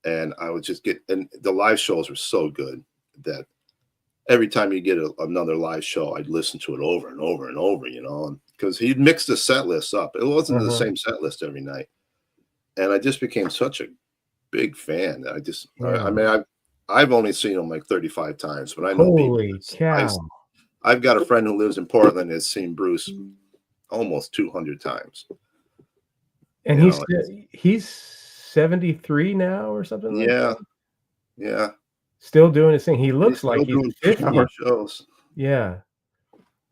and I would just get, and the live shows were so good that every time you get another live show, I'd listen to it over and over and over, you know, because he'd mix the set list up. It wasn't the same set list every night. And I just became such a big fan that I mean, I've only seen him like 35 times, but I know Holy cow. I've got a friend who lives in Portland that's seen Bruce almost 200 times. And he's 73 now or something like that? Yeah. Still doing his thing. He looks like he's doing 50. 3-hour shows. Yeah.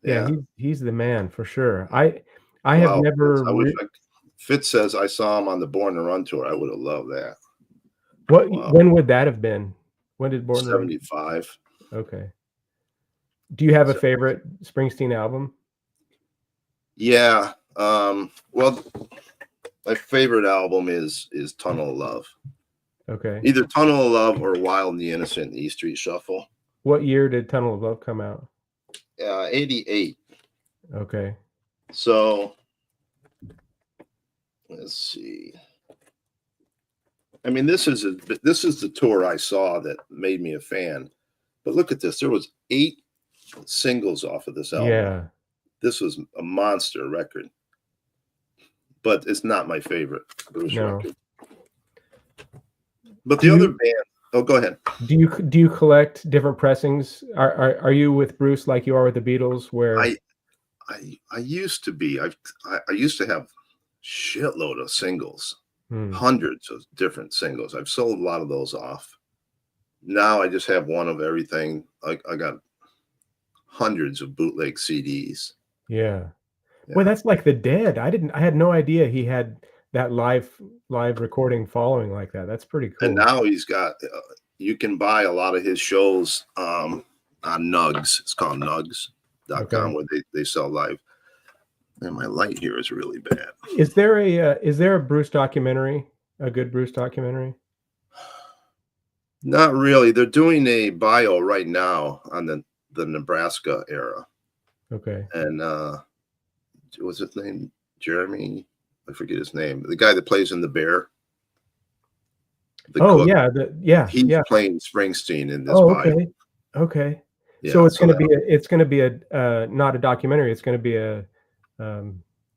Yeah. He's the man for sure. I have never Fitz says I saw him on the Born to Run tour. I would have loved that. When would that have been? When did Born to Run? 75. Okay. Do you have a favorite Springsteen album? Yeah. Well, my favorite album is Tunnel of Love. Okay. Either Tunnel of Love or Wild and the Innocent, the E Street Shuffle. What year did Tunnel of Love come out? 88. Okay. So let's see. I mean, this is the tour I saw that made me a fan. But look at this. There was 8 singles off of this album. Yeah. This was a monster record. But it's not my favorite Bruce record. But the other band, oh, go ahead. Do you collect different pressings? Are you with Bruce like you are with the Beatles? Where I used to be. I used to have shitload of singles, hundreds of different singles. I've sold a lot of those off. Now I just have one of everything. I got hundreds of bootleg CDs. Yeah. Well, that's like the Dead. I had no idea he had that live recording following like that. That's pretty cool. And now he's got you can buy a lot of his shows on Nugs. It's called Nugs.com where they sell live. And my light here is really bad. Is there a Bruce documentary? A good Bruce documentary? Not really. They're doing a bio right now on the Nebraska era. Okay. And what's his name? Jeremy? I forget his name. The guy that plays in The Bear. Cook. He's playing Springsteen in this bio. Okay. Yeah, so it's going to be a not a documentary. It's going to be a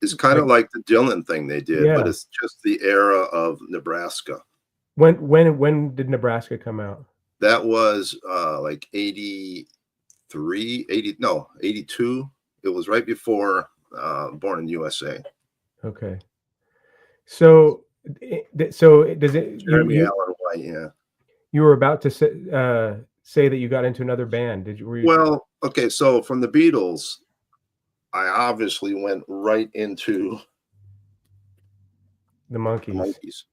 it's kind of like the Dylan thing they did, but it's just the era of Nebraska. When did Nebraska come out? That was like 83, 82. It was right before Born in USA. Okay. So does it? Jeremy Allen White, yeah. You were about to say that you got into another band. Did you? Well, okay. So from the Beatles, I obviously went right into the Monkees.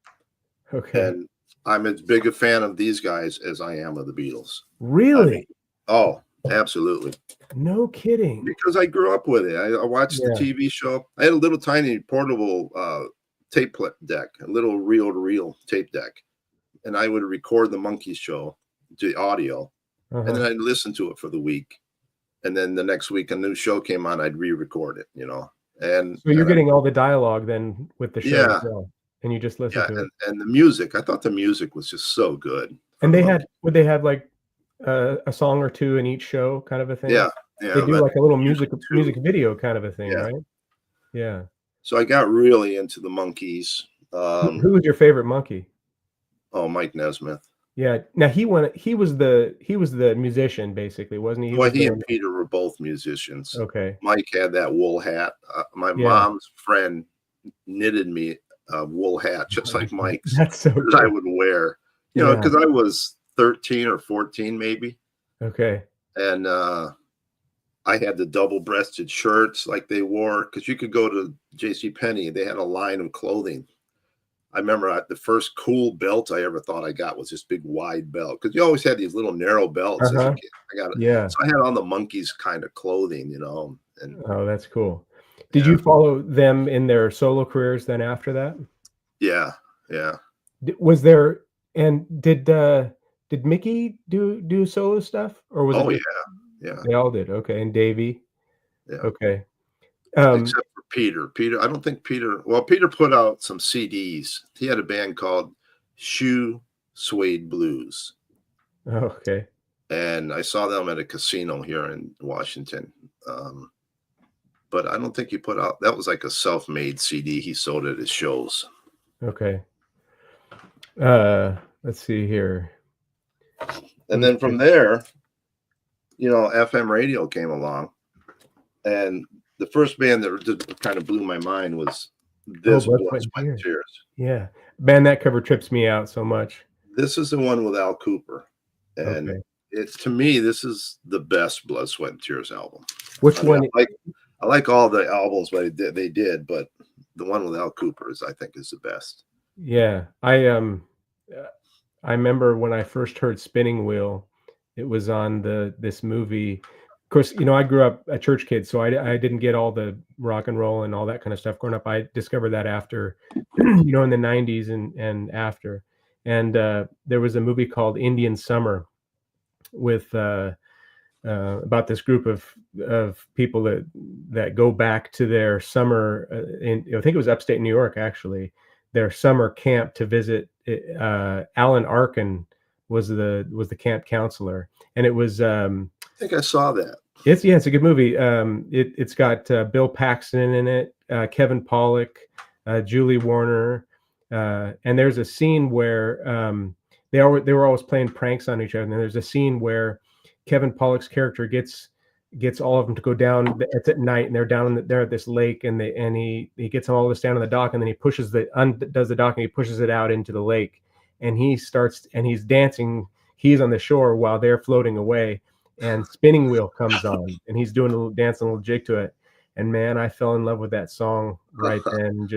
Okay. And I'm as big a fan of these guys as I am of the Beatles. Really? Oh, absolutely. No kidding. Because I grew up with it. I watched the TV show. I had a little tiny portable tape deck, a little reel-to-reel tape deck. And I would record the Monkees show, the audio, and then I'd listen to it for the week. And then the next week, a new show came on, I'd re-record it, you know. And so you're getting all the dialogue then with the show as well. And you just listen to it. And the music, I thought the music was just so good. And would they have like a song or two in each show kind of a thing? Yeah. They Yeah, do that like a little music too. music video kind of a thing, Yeah. right? Yeah. So I got really into the Monkees. Who was your favorite monkey? Oh, Mike Nesmith. Yeah. Now he was the musician basically, wasn't he? He Well, was the he and one. Peter were both musicians. Okay. Mike had that wool hat. My Yeah. mom's friend knitted me a wool hat just like Mike's That's so that I cool. would wear, Yeah. because I was 13 or 14 maybe, Okay. and I had the double-breasted shirts like they wore because you could go to J.C. Penney. They had a line of clothing. I remember the first cool belt I ever thought I got was this big wide belt because you always had these little narrow belts as a Uh-huh. kid. I got it. Yeah. So I had on the Monkees kind of clothing, and Oh, that's cool. Did you yeah, follow them in their solo careers then after that? yeah, yeah. Was there and did Mickey do solo stuff or was it Oh yeah, just yeah, they all did? Okay, and Davey. yeah. Okay. Um, Except for Peter. Peter, I don't think Peter. Well, Peter put out some CDs. He had a band called Shoe Suede Blues, okay. and I saw them at a casino here in Washington. Um, but I don't think he put out. That was like a self-made CD. He sold at his shows. Okay. Let's see here. And then from there, FM radio came along, and the first band that just kind of blew my mind was Oh, this Blood, Blood, Sweat, and Sweat, and Tears. Tears. Yeah. Man, that cover trips me out so much. This is the one with Al Cooper, and Okay. it's to me this is the best Blood, Sweat, and Tears album. Which I mean, one? I like all the albums they did, but the one with Al Cooper I think is the best. Yeah. I remember when I first heard Spinning Wheel, it was on this movie. Of course, I grew up a church kid, so I didn't get all the rock and roll and all that kind of stuff growing up. I discovered that after, in the 90s and after. And there was a movie called Indian Summer with about this group of people that go back to their summer I think it was upstate New York actually, their summer camp to visit. Alan Arkin was the camp counselor, and it was I think I saw that. it's a good movie. It's got Bill Paxton in it, Kevin Pollak, Julie Warner, and there's a scene where they were always playing pranks on each other. And there's a scene where Kevin Pollak's character gets all of them to go down. It's at night, and they're at this lake, and he gets them all this down on the dock, and then he does the dock, and he pushes it out into the lake, and he's dancing. He's on the shore while they're floating away, and Spinning Wheel comes on, and he's doing a little jig to it. And man, I fell in love with that song right then.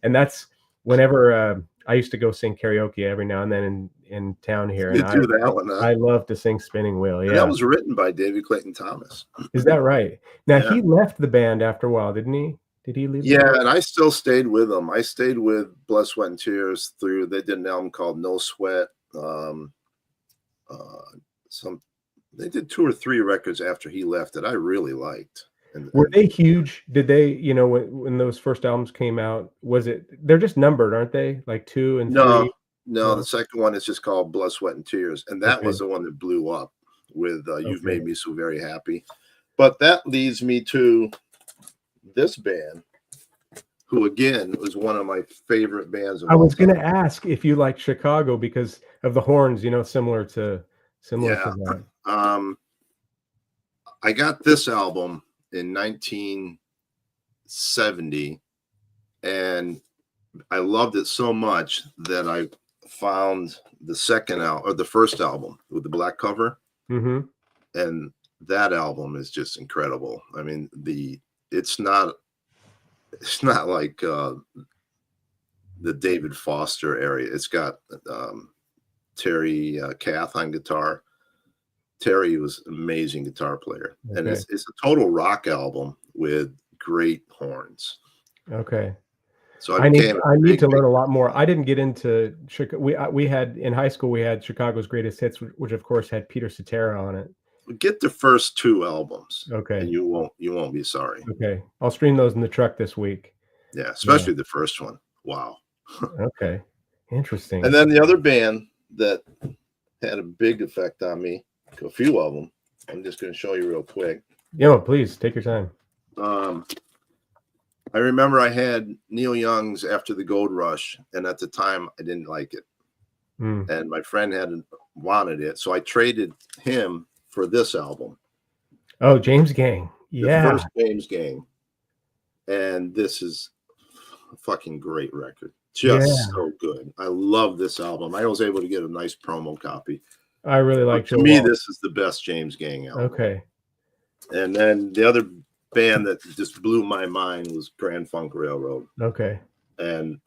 And that's whenever I used to go sing karaoke every now and then in town here, You and do that one, huh? I love to sing Spinning Wheel. And that Yeah, was written by David Clayton Thomas. is that right? Now Yeah. he left the band after a while, didn't he? Did he leave? Yeah, and I still stayed with them. I stayed with Blood, Sweat, and Tears through. They did an album called No Sweat. They did 2 or 3 records after he left that I really liked. Were they huge? Did they, when those first albums came out, they're just numbered, aren't they? Like 2 and 3? No, No? the second one is just called Blood, Sweat, and Tears, and that Okay. was the one that blew up with "You've Okay. Made Me So Very Happy." But that leads me to this band, who again was one of my favorite bands. I was going to ask if you like Chicago because of the horns, similar to that. I got this album in 1970, and I loved it so much that I found the first album with the black cover, Mm-hmm. and that album is just incredible. I mean, it's not like the David Foster area. It's got Terry Kath on guitar. Terry was an amazing guitar player, and Okay. it's a total rock album with great horns. Okay. So I need to learn a lot more. I didn't get into Chicago. We had in high school, we had Chicago's Greatest Hits, which of course had Peter Cetera on it. Get the first 2 albums, Okay, and you won't be sorry. Okay, I'll stream those in the truck this week. Yeah, especially the first one. Wow. Okay, interesting. And then the other band that had a big effect on me, a few of them, I'm just going to show you real quick. Yeah, please take your time. I remember I had Neil Young's After the Gold Rush, and at the time I didn't like it, and my friend hadn't wanted it, so I traded him for this album. Oh, James Gang. The Yeah. first James Gang, and this is a fucking great record. Just so good. I love this album. I was able to get a nice promo copy. I really like to me, this is the best James Gang album. Okay. And then the other band that just blew my mind was Grand Funk Railroad. Okay. And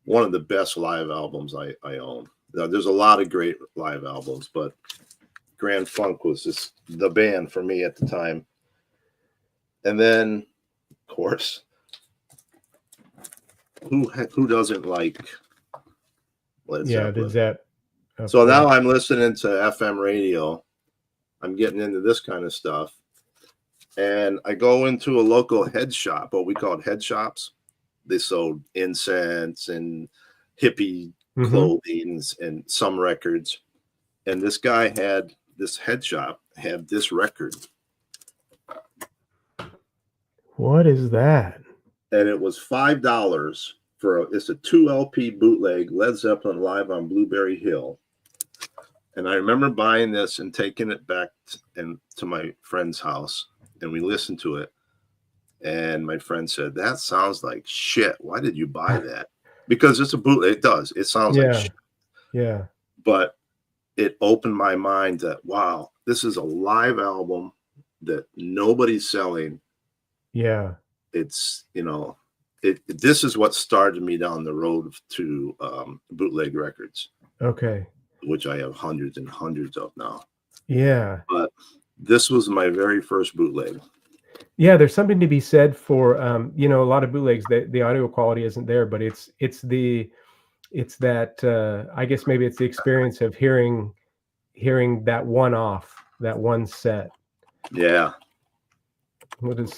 one of the best live albums I own. Now, there's a lot of great live albums, but Grand Funk was just the band for me at the time. And then, of course, who doesn't like Led Zeppelin? So now I'm listening to FM radio. I'm getting into this kind of stuff. And I go into a local head shop, what we called head shops. They sold incense and hippie clothing and some records. And this guy had this head shop, had this record. What is that? And it was $5 it's a 2 LP bootleg, Led Zeppelin live on Blueberry Hill. And I remember buying this and taking it back to my friend's house, and we listened to it. And my friend said, "That sounds like shit. Why did you buy that?" Because it's a bootleg. It does. It sounds like shit. Yeah. But it opened my mind that, wow, this is a live album that nobody's selling. Yeah. It's, this is what started me down the road to bootleg records. Okay. Which I have hundreds and hundreds of now. Yeah. But this was my very first bootleg. Yeah, there's something to be said for a lot of bootlegs. The audio quality isn't there, but it's that I guess maybe it's the experience of hearing that one set. Yeah.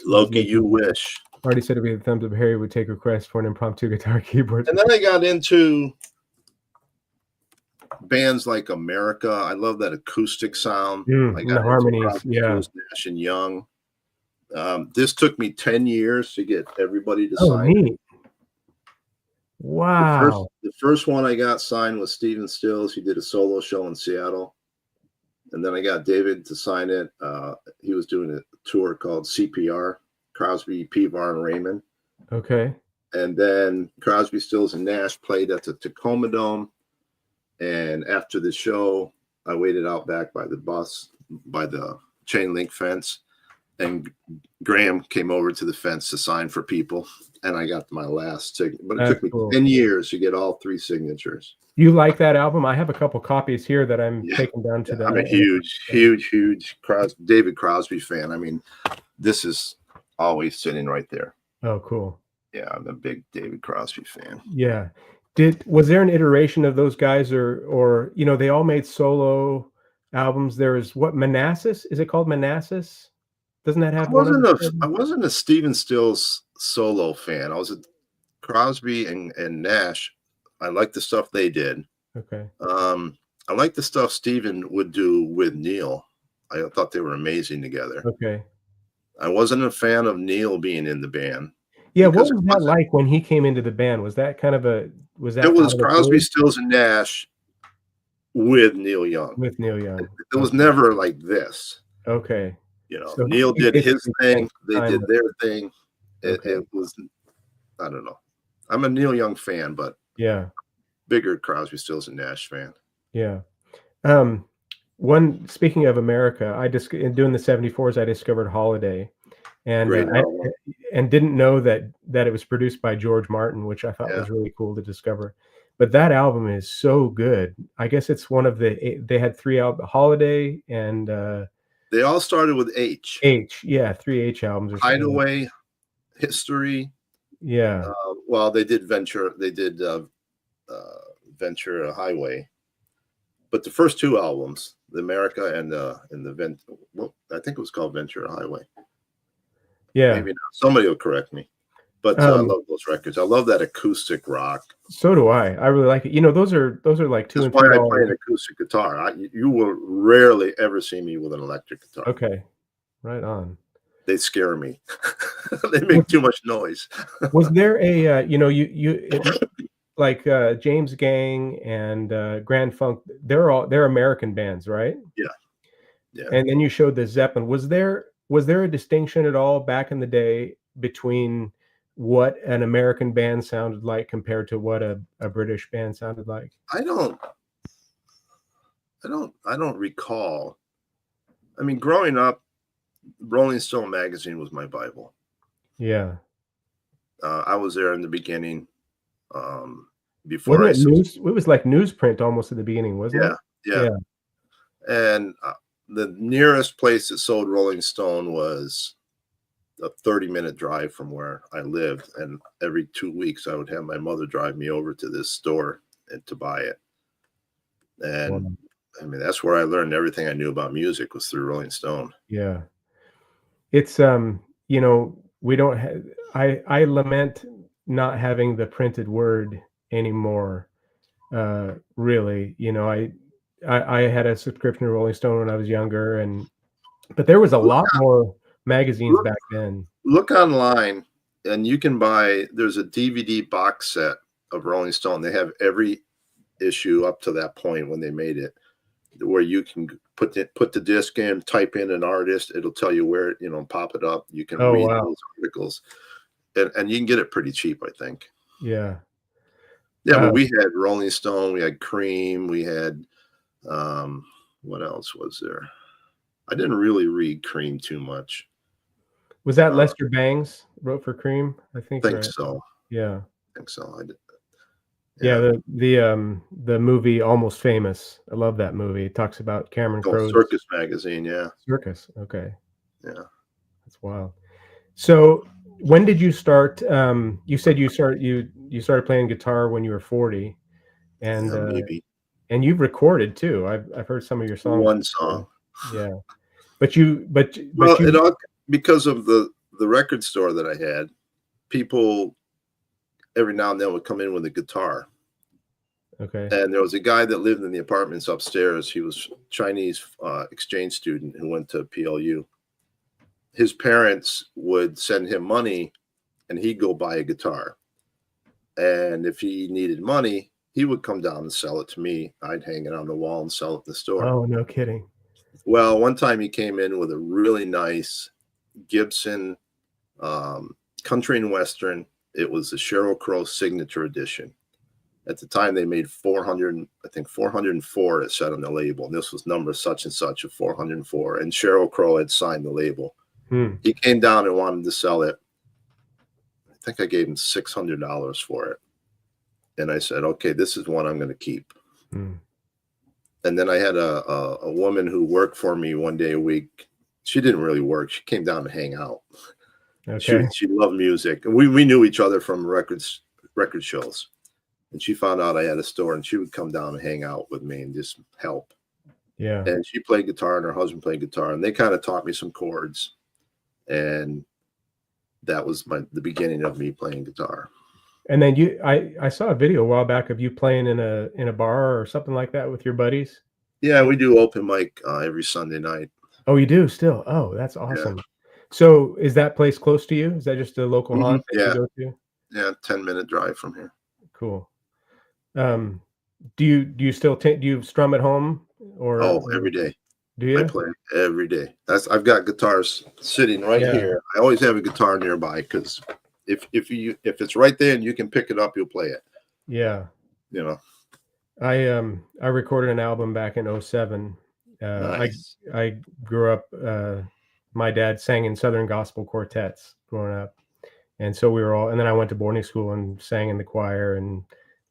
Loki, you wish. Already said it'd be the thumbs up. Harry would take requests for an impromptu guitar keyboard. And then I got into bands like America. I love that acoustic sound. I got the harmonies. Yeah. Nash and Young. This took me 10 years to get everybody to sign. Neat. Wow. The first one I got signed was Stephen Stills. He did a solo show in Seattle. And then I got David to sign it. He was doing a tour called CPR, Crosby, Pevar, and Raymond. Okay. And then Crosby, Stills, and Nash played at the Tacoma Dome. And after the show, I waited out back by the chain link fence. And Graham came over to the fence to sign for people. And I got my last ticket. But it took me 10 years to get all 3 signatures. You like that album? I have a couple copies here that I'm taking down to that. I'm a huge David Crosby fan. I mean, this is always sitting right there. Oh, cool. Yeah, I'm a big David Crosby fan. Yeah. Was there an iteration of those guys or they all made solo albums? There's Manassas? Is it called Manassas? Doesn't that have I wasn't a Stephen Stills solo fan. I was a Crosby and Nash. I like the stuff they did. Okay. I like the stuff Stephen would do with Neil. I thought they were amazing together. Okay. I wasn't a fan of Neil being in the band. Yeah, what was that like when he came into the band? Was that kind of it was Crosby, Stills, and Nash with Neil Young. With Neil Young. It was never like this. Okay. So Neil did his thing. They did their thing. It was, I don't know. I'm a Neil Young fan, but bigger Crosby, Stills, and Nash fan. Yeah. Speaking of America, in doing the 74s, I discovered Holiday, and didn't know that it was produced by George Martin, which I thought was really cool to discover. But that album is so good. I guess it's one of they had 3 albums, Holiday, and they all started with H. 3 H albums. Hideaway, History. Yeah. Well, they did Venture. They did Venture Highway, but the first 2 albums, the America and the I think it was called Venture Highway. Yeah. Maybe not. Somebody will correct me. But I love those records. I love that acoustic rock. So do I. I really like it. Those are like $2 and $3. That's why I play an acoustic guitar. You will rarely ever see me with an electric guitar. Okay. Right on. They scare me. They Was make too much noise. was there a, like, James Gang and, Grand Funk, they're American bands, right? Yeah, yeah. And then you showed the Zeppelin. Was there a distinction at all back in the day between what an American band sounded like compared to what a British band sounded like? I don't I don't recall. I mean, growing up, Rolling Stone magazine was my Bible. Yeah. I was there in the beginning, um, before Wasn't I it subs news it was like newsprint almost at the beginning, wasn't it? Yeah, yeah, Yeah. and, the nearest place that sold Rolling Stone was a 30-minute drive from where I lived, and every 2 weeks, I would have my mother drive me over to this store and to buy it, and, Wow. I mean, that's where I learned everything I knew about music was through Rolling Stone. Yeah. It's, we don't have. I lament not having the printed word anymore, really, I had a subscription to Rolling Stone when I was younger, but there was a Look lot more magazines look back then. look online, and you can buy there's a DVD box set of Rolling Stone. They have every issue up to that point when they made it, where you can put the disc in, type in an artist, it'll tell you where, pop it up. You can Oh, read wow. those articles, and you can get it pretty cheap, I think. Yeah. Yeah, but Uh, we had Rolling Stone, we had Cream, we had um, what else was there? I didn't really read Cream too much. was that Uh, Lester Bangs wrote for Cream, I think, think right? so. Yeah. Think so. Yeah, Yeah. the movie Almost Famous. I love that movie. It talks about Cameron Oh, Crowe's Circus Magazine. Yeah. circus. Okay. Yeah. That's wild. So, when did you start, you said you started playing guitar when you were 40, and, Yeah. uh, Maybe and you've recorded too. I've heard some of your songs one before. song. Yeah. But you but Well, but it you all because of the record store that I had, people every now and then would come in with a guitar. okay. And there was a guy that lived in the apartments upstairs. He was Chinese exchange student who went to PLU. His parents would send him money, and he'd go buy a guitar. And if he needed money, he would come down and sell it to me. I'd hang it on the wall and sell it in the store. Oh, no kidding. Well, one time he came in with a really nice Gibson country and western. It was the Sheryl Crow signature edition. At the time, they made 400, I think 404, it said on the label. And this was number such and such of 404. And Sheryl Crow had signed the label. Hmm. He came down and wanted to sell it. I think I gave him $600 for it. And I said, okay, this is one I'm going to keep. Hmm. And then I had a woman who worked for me one day a week. She didn't really work. She came down to hang out. Okay. She loved music. And we knew each other from record shows. And she found out I had a store, and she would come down and hang out with me and just help. Yeah. And she played guitar, and her husband played guitar, and they kind of taught me some chords. And that was the beginning of me playing guitar. And then I saw a video a while back of you playing in a bar or something like that with your buddies. Yeah, we do open mic every Sunday night. Oh, you do still? Oh, that's Yeah. awesome. So, is that place close to you? Is that just a local haunt that you Yeah, go to? yeah, 10-minute drive from here. Cool. Um, do you still do you strum at home or Oh, every day. do I you? play every day. I've got guitars sitting right Yeah. here. I always have a guitar nearby because if it's right there and you can pick it up, you'll play it. Yeah. You know. I recorded an album back in '07. Nice. I grew up, my dad sang in Southern gospel quartets growing up. And so and then I went to boarding school and sang in the choir and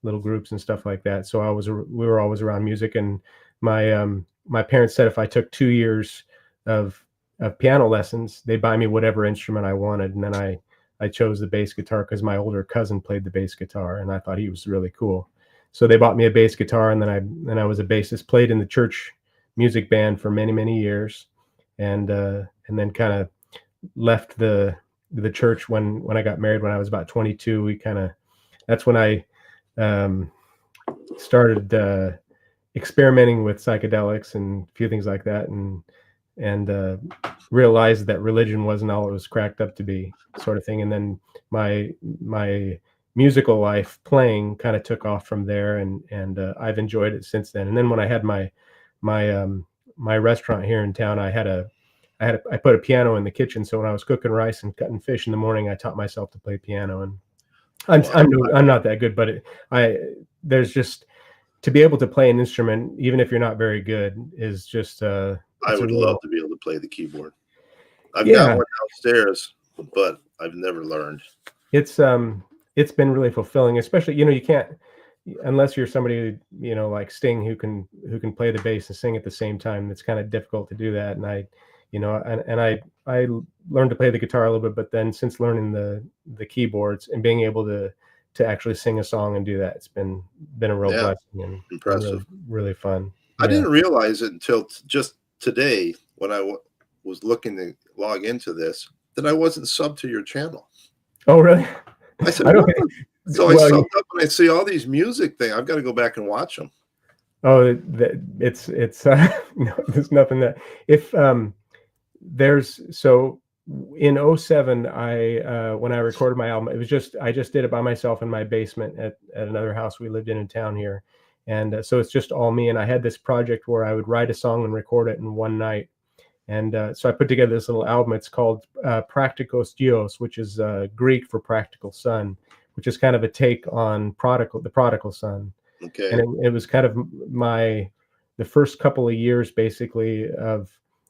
little groups and stuff like that. So we were always around music. And my parents said if I took 2 years of piano lessons, they'd buy me whatever instrument I wanted. And then I chose the bass guitar because my older cousin played the bass guitar, and I thought he was really cool. So they bought me a bass guitar, and then I was a bassist, played in the church music band for many, many years, and then kind of left the church when I got married when I was about 22. That's when I started experimenting with psychedelics and a few things like that, and realized that religion wasn't all it was cracked up to be, sort of thing. And then my musical life playing kind of took off from there, and I've enjoyed it since then. And then when I had my restaurant here in town, I put a piano in the kitchen, so when I was cooking rice and cutting fish in the morning, I taught myself to play piano. And Wow. I'm not that good, but I there's just to be able to play an instrument, even if you're not very good, is just I it's a would real love to be able to play the keyboard. I've got yeah. one downstairs, but I've never learned. It's been really fulfilling, especially, you can't, unless you're somebody, like Sting, who can play the bass and sing at the same time. It's kind of difficult to do that. And I learned to play the guitar a little bit, but then since learning the keyboards and being able to actually sing a song and do that, it's been a real Yeah, blessing and really impressive. really fun. I Yeah. didn't realize it until just today when I was looking to log into this that I wasn't subbed to your channel. Oh, really? I said, I don't "What think. the?" So I Well, subbed up and I see all these music things. I've got to go back and watch them. oh, it's no, there's nothing that if there's so in '07, when I recorded my album, I just did it by myself in my basement at another house we lived in town here. And so it's just all me. And I had this project where I would write a song and record it in one night. And so I put together this little album. It's called Practicos Dios, which is Greek for practical son, which is kind of a take on the prodigal son. And Okay. it was kind of the first couple of years, basically, of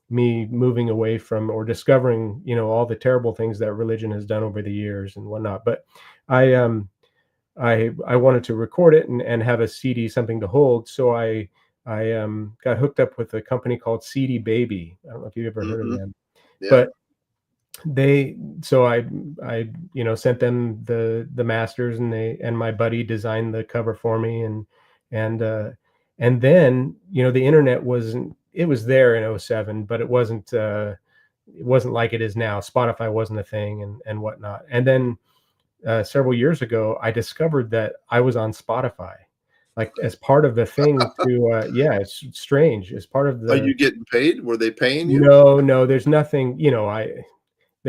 me moving away from, or discovering, all the terrible things that religion has done over the years and whatnot. But I I wanted to record it and have a CD, something to hold. So I got hooked up with a company called CD Baby. I don't know if you've ever heard of Hmm. them, Yeah. but they so I sent them the masters, and my buddy designed the cover for me. And then, the internet wasn't it was there in '07, but it wasn't like it is now. Spotify wasn't a thing, and whatnot. And then several years ago, I discovered that I was on Spotify, like, as part of the thing to yeah, it's strange, as part of Are the you getting paid? Were they paying you? no, no, there's nothing, You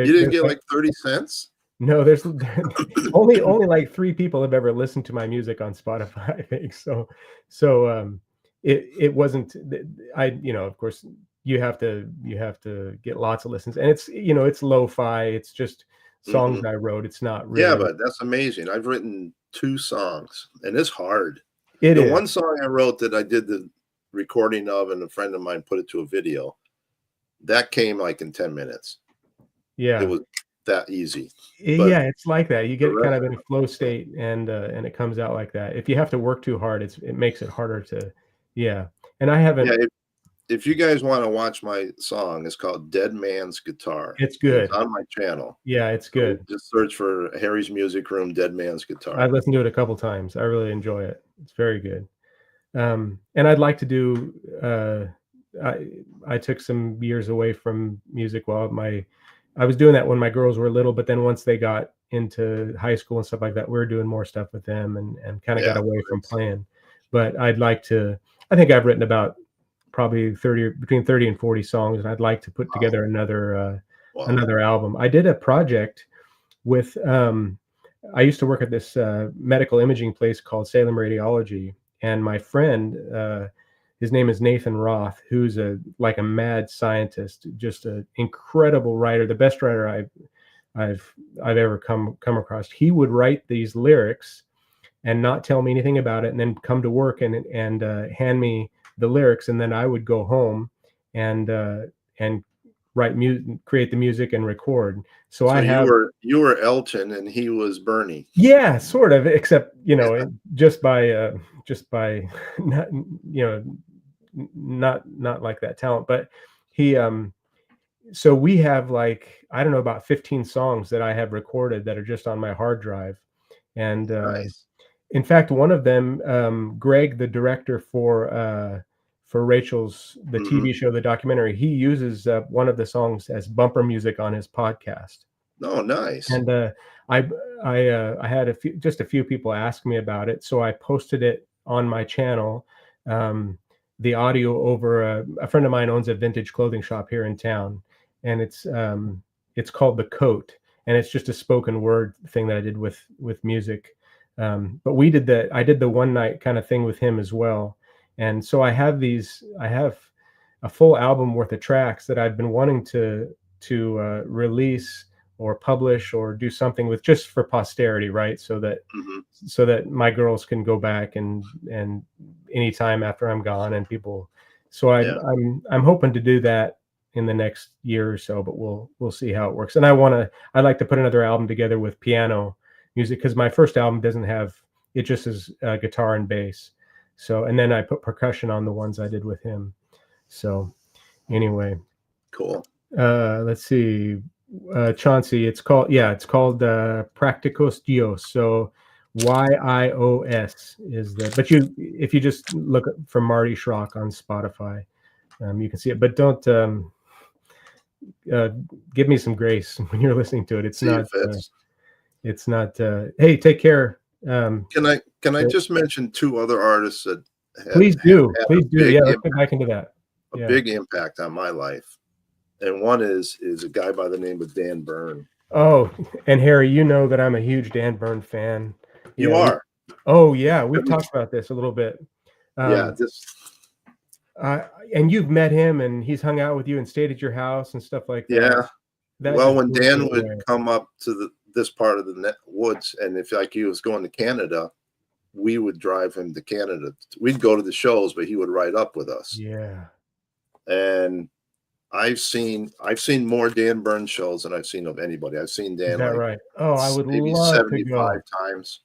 didn't there's get like like 30 cents? no, there's only like 3 people have ever listened to my music on Spotify, I think. So it wasn't th of course, you have to get lots of listens, and it's lo-fi, it's just songs Hmm. I wrote, it's not Yeah, really. but that's amazing. I've written 2 songs, and it's hard. It The is. one song I wrote that I did the recording of, and a friend of mine put it to a video, that came, like, in 10 minutes. It Yeah. was that easy. But Yeah, it's like that. You the get kind rest of in a flow state, and it comes out like that. If you have to work too hard, it makes it harder to yeah. And I yeah, haven't if you guys wanna watch my song, it's called Dead Man's Guitar, it's and it's good. on my channel. Yeah, it's So good. just search for Harry's Music Room, Dead Man's I've Guitar. listened to it a couple times. I really enjoy it. It's very good. And I'd like to do, I I took some years away from music while I was doing that when my girls were little, but then once they got into high school and stuff like that, we were doing more stuff with them, and kinda got Yeah, away from nice. playing. But I think I've written about probably 30 between 30 and 40 songs, and I'd like to put Wow, together wow. another album. I did a project with, I used to work at this medical imaging place called Salem Radiology, and my friend, his name is Nathan Roth, who's a mad scientist, just an incredible writer, the best writer I've I've ever come across. He would write these lyrics and not tell me anything about it, and then come to work and hand me the lyrics, and then I would go home and create the music and record. So So I have you were Elton and he was Bernie. yeah, sort of, except, Yeah, just by not, not like that talent. But he so we have, like, I don't know, about 15 songs that I have recorded that are just on my hard drive. And nice. in fact, one of them, Greg, the director for Rachel's the Mhm. TV show, the documentary, he uses one of the songs as bumper music on his podcast. Oh, nice. And I I had a few people ask me about it, so I posted it on my channel. Um, the audio over a friend of mine owns a vintage clothing shop here in town, and it's called The Coat, and it's just a spoken word thing that I did with music. But I did the one night kind of thing with him as well. And so I have a full album worth of tracks that I've been wanting to release or publish or do something with, just for posterity, right? Hmm. So that my girls can go back and anytime after I'm gone and people. So Yeah. I'm hoping to do that in the next year or so, but we'll see how it works. And I'd like to put another album together with piano music, because my first album doesn't have it, just is guitar and bass. So, and then I put percussion on the ones I did with him. So anyway, Cool. let's see. Chauncey, it's called Practicos Dios. So YIOS is but if you just look for Marty Schrock on Spotify, you can see it. But don't uh, give me some grace when you're listening to it. See if it's. It's not. Hey, take care. Can I just mention two other artists that Please have do. had Please do. Yeah, let's get back into that. a Yeah. big impact on my life, and one is a guy by the name of Dan Byrne. Oh, and Harry, you know that I'm a huge Dan Byrne fan. You Yeah. are. Oh, yeah. We've talked about this a little bit. Yeah. And you've met him, and he's hung out with you and stayed at your house and stuff like that. Yeah. That Well, just when blew Dan me would away. come up to this part of the woods, and if like he was going to Canada, we would drive him to Canada. We'd go to the shows, but he would ride up with us. Yeah. And I've seen more Dan Byrne shows than I've seen of anybody. I've seen Is Dan that like right? Oh, I would maybe love to 75 go. times.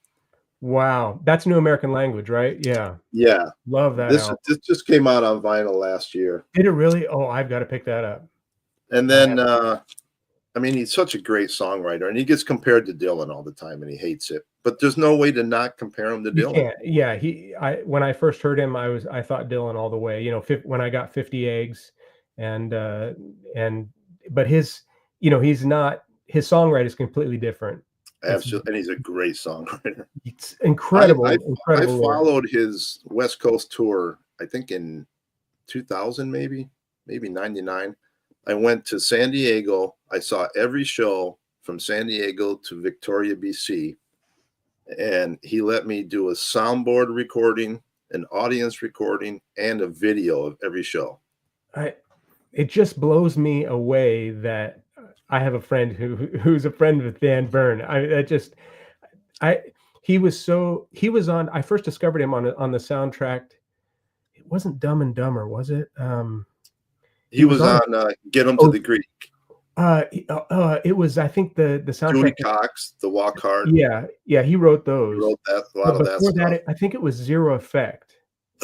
Wow. That's New American Language, right? Yeah. Yeah. Love that This album. just came out on vinyl last year. Did it really? Oh, I've got to pick that up. And then I mean, he's such a great songwriter, and he gets compared to Dylan all the time, and he hates it. But there's no way to not compare him to You Dylan. can't. Yeah, when I first heard him, I thought Dylan all the way. You know, when I got 50 Eggs, and but he's not. His songwriting is completely different. Absolutely, and he's a great songwriter. It's incredible, I incredible. followed his West Coast tour, I think in 2000, maybe 99. I went to San Diego. I saw every show from San Diego to Victoria, BC. And he let me do a soundboard recording, an audience recording, and a video of every show. It just blows me away that I have a friend who's a friend with Dan Byrne. He was on. I first discovered him on the soundtrack. It wasn't Dumb and Dumber, was it? He was on Get 'Em to the Greek. It was, I think, the soundtrack. Judy Cox, The Walk Hard. Yeah, he wrote those. He wrote a lot of that stuff. I think it was Zero Effect.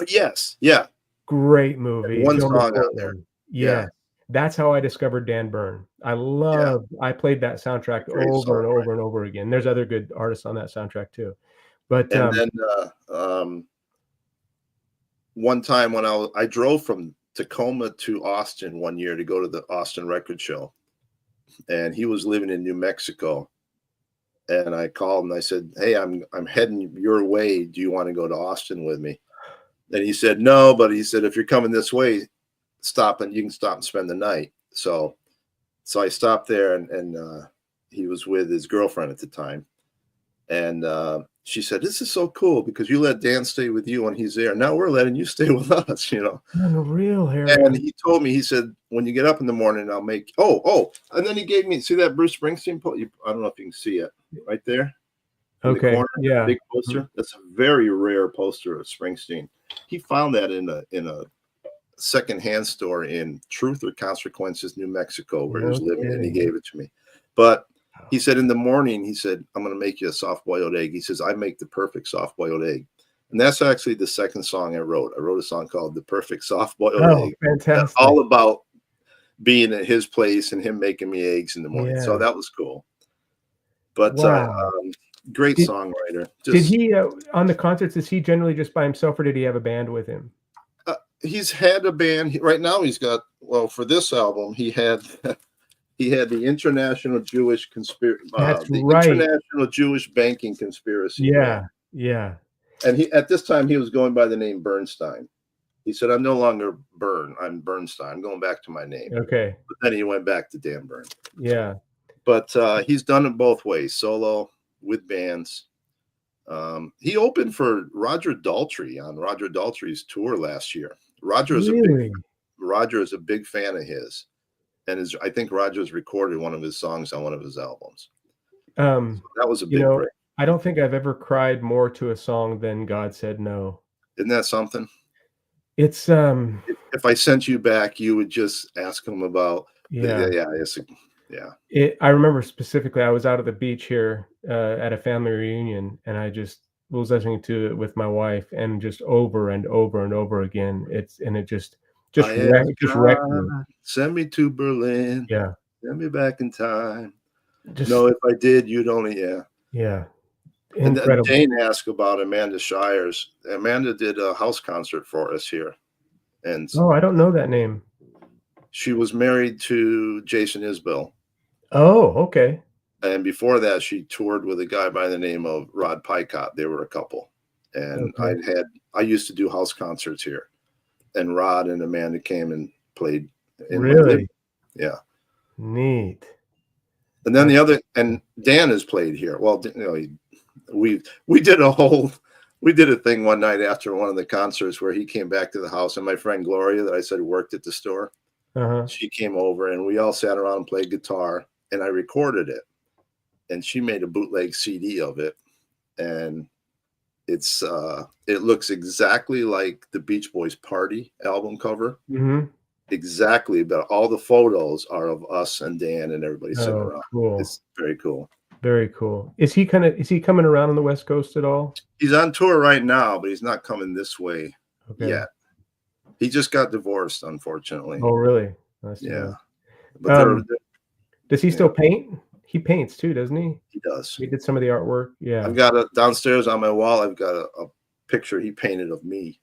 Yes, yeah. Great movie. One song on there. Yeah. That's how I discovered Dan Byrne. I played that soundtrack over and over and over again. There's other good artists on that soundtrack too. But then one time when I drove from Tacoma to Austin one year to go to the Austin record show, and he was living in New Mexico, and I called and I said, "Hey, I'm heading your way. Do you want to go to Austin with me?" And he said, "No," but he said, "If you're coming this way, you can stop and spend the night." So I stopped there, and he was with his girlfriend at the time, and she said, "This is so cool because you let Dan stay with you when he's there. Now we're letting you stay with us, you know." Unreal, Harry. And he told me, he said, "When you get up in the morning, I'll make." And then he gave me, see that Bruce Springsteen poster? I don't know if you can see it right there. Okay. The corner, yeah. Big poster. Mm-hmm. That's a very rare poster of Springsteen. He found that in a secondhand store in Truth or Consequences, New Mexico, where he was living, and he gave it to me. But he said in the morning, he said, "I'm going to make you a soft-boiled egg." He says, "I make the perfect soft-boiled egg." And that's actually the second song I wrote. I wrote a song called The Perfect Soft-Boiled Egg. Fantastic. That's all about being at his place and him making me eggs in the morning. So that was cool. But great songwriter. Did he, on the concerts, is he generally just by himself, or did he have a band with him? He's had a band. Right now he's got, for this album, he had the International Jewish Conspiracy. That's right. International Jewish Banking Conspiracy. Yeah. And at this time he was going by the name Bernstein. He said, "I'm no longer Byrne. I'm Bernstein. I'm going back to my name." Okay. But then he went back to Dan Byrne. Yeah. But he's done it both ways, solo, with bands. He opened for Roger Daltrey on Roger Daltrey's tour last year. Roger is Really? a big fan of his, and I think Roger's recorded one of his songs on one of his albums. Um, So that was a you big know, break. I don't think I've ever cried more to a song than God Said No. Isn't that something? It's If I sent you back, you would just ask him about yeah. yeah. I remember specifically I was out at the beach here at a family reunion, and I just was listening to it with my wife, and just over and over and over again. It I asked just wrecked God, me. send me to Berlin, Yeah. send me back in time. Just No, if I did, you'd only yeah. And then Incredible. Jane asked about Amanda Shires. Amanda did a house concert for us here, and Oh, I don't know that name. she was married to Jason Isbell. Oh, okay. And before that, she toured with a guy by the name of Rod Picott. They were a couple. And Okay. I used to do house concerts here. And Rod and Amanda came and played in my living. Really? Yeah. Neat. And then That's and Dan has played here. Well, we did a thing one night after one of the concerts where he came back to the house, and my friend Gloria that I said worked at the store, uh-huh. she came over and we all sat around and played guitar, and I recorded it, and she made a bootleg CD of it, and it looks exactly like the Beach Boys Party album cover. Mhm. Exactly, but all the photos are of us and Dan and everybody sitting Oh, around. cool. It's very cool. Very cool. Is he coming around on the West Coast at all? He's on tour right now, but he's not coming this way Okay. yet. He just got divorced, unfortunately. Oh, really? That's too Yeah. bad. But Does he still paint? He paints too, doesn't he? he does. He did some of the artwork. Yeah. I've got downstairs on my wall, I've got a picture he painted of me.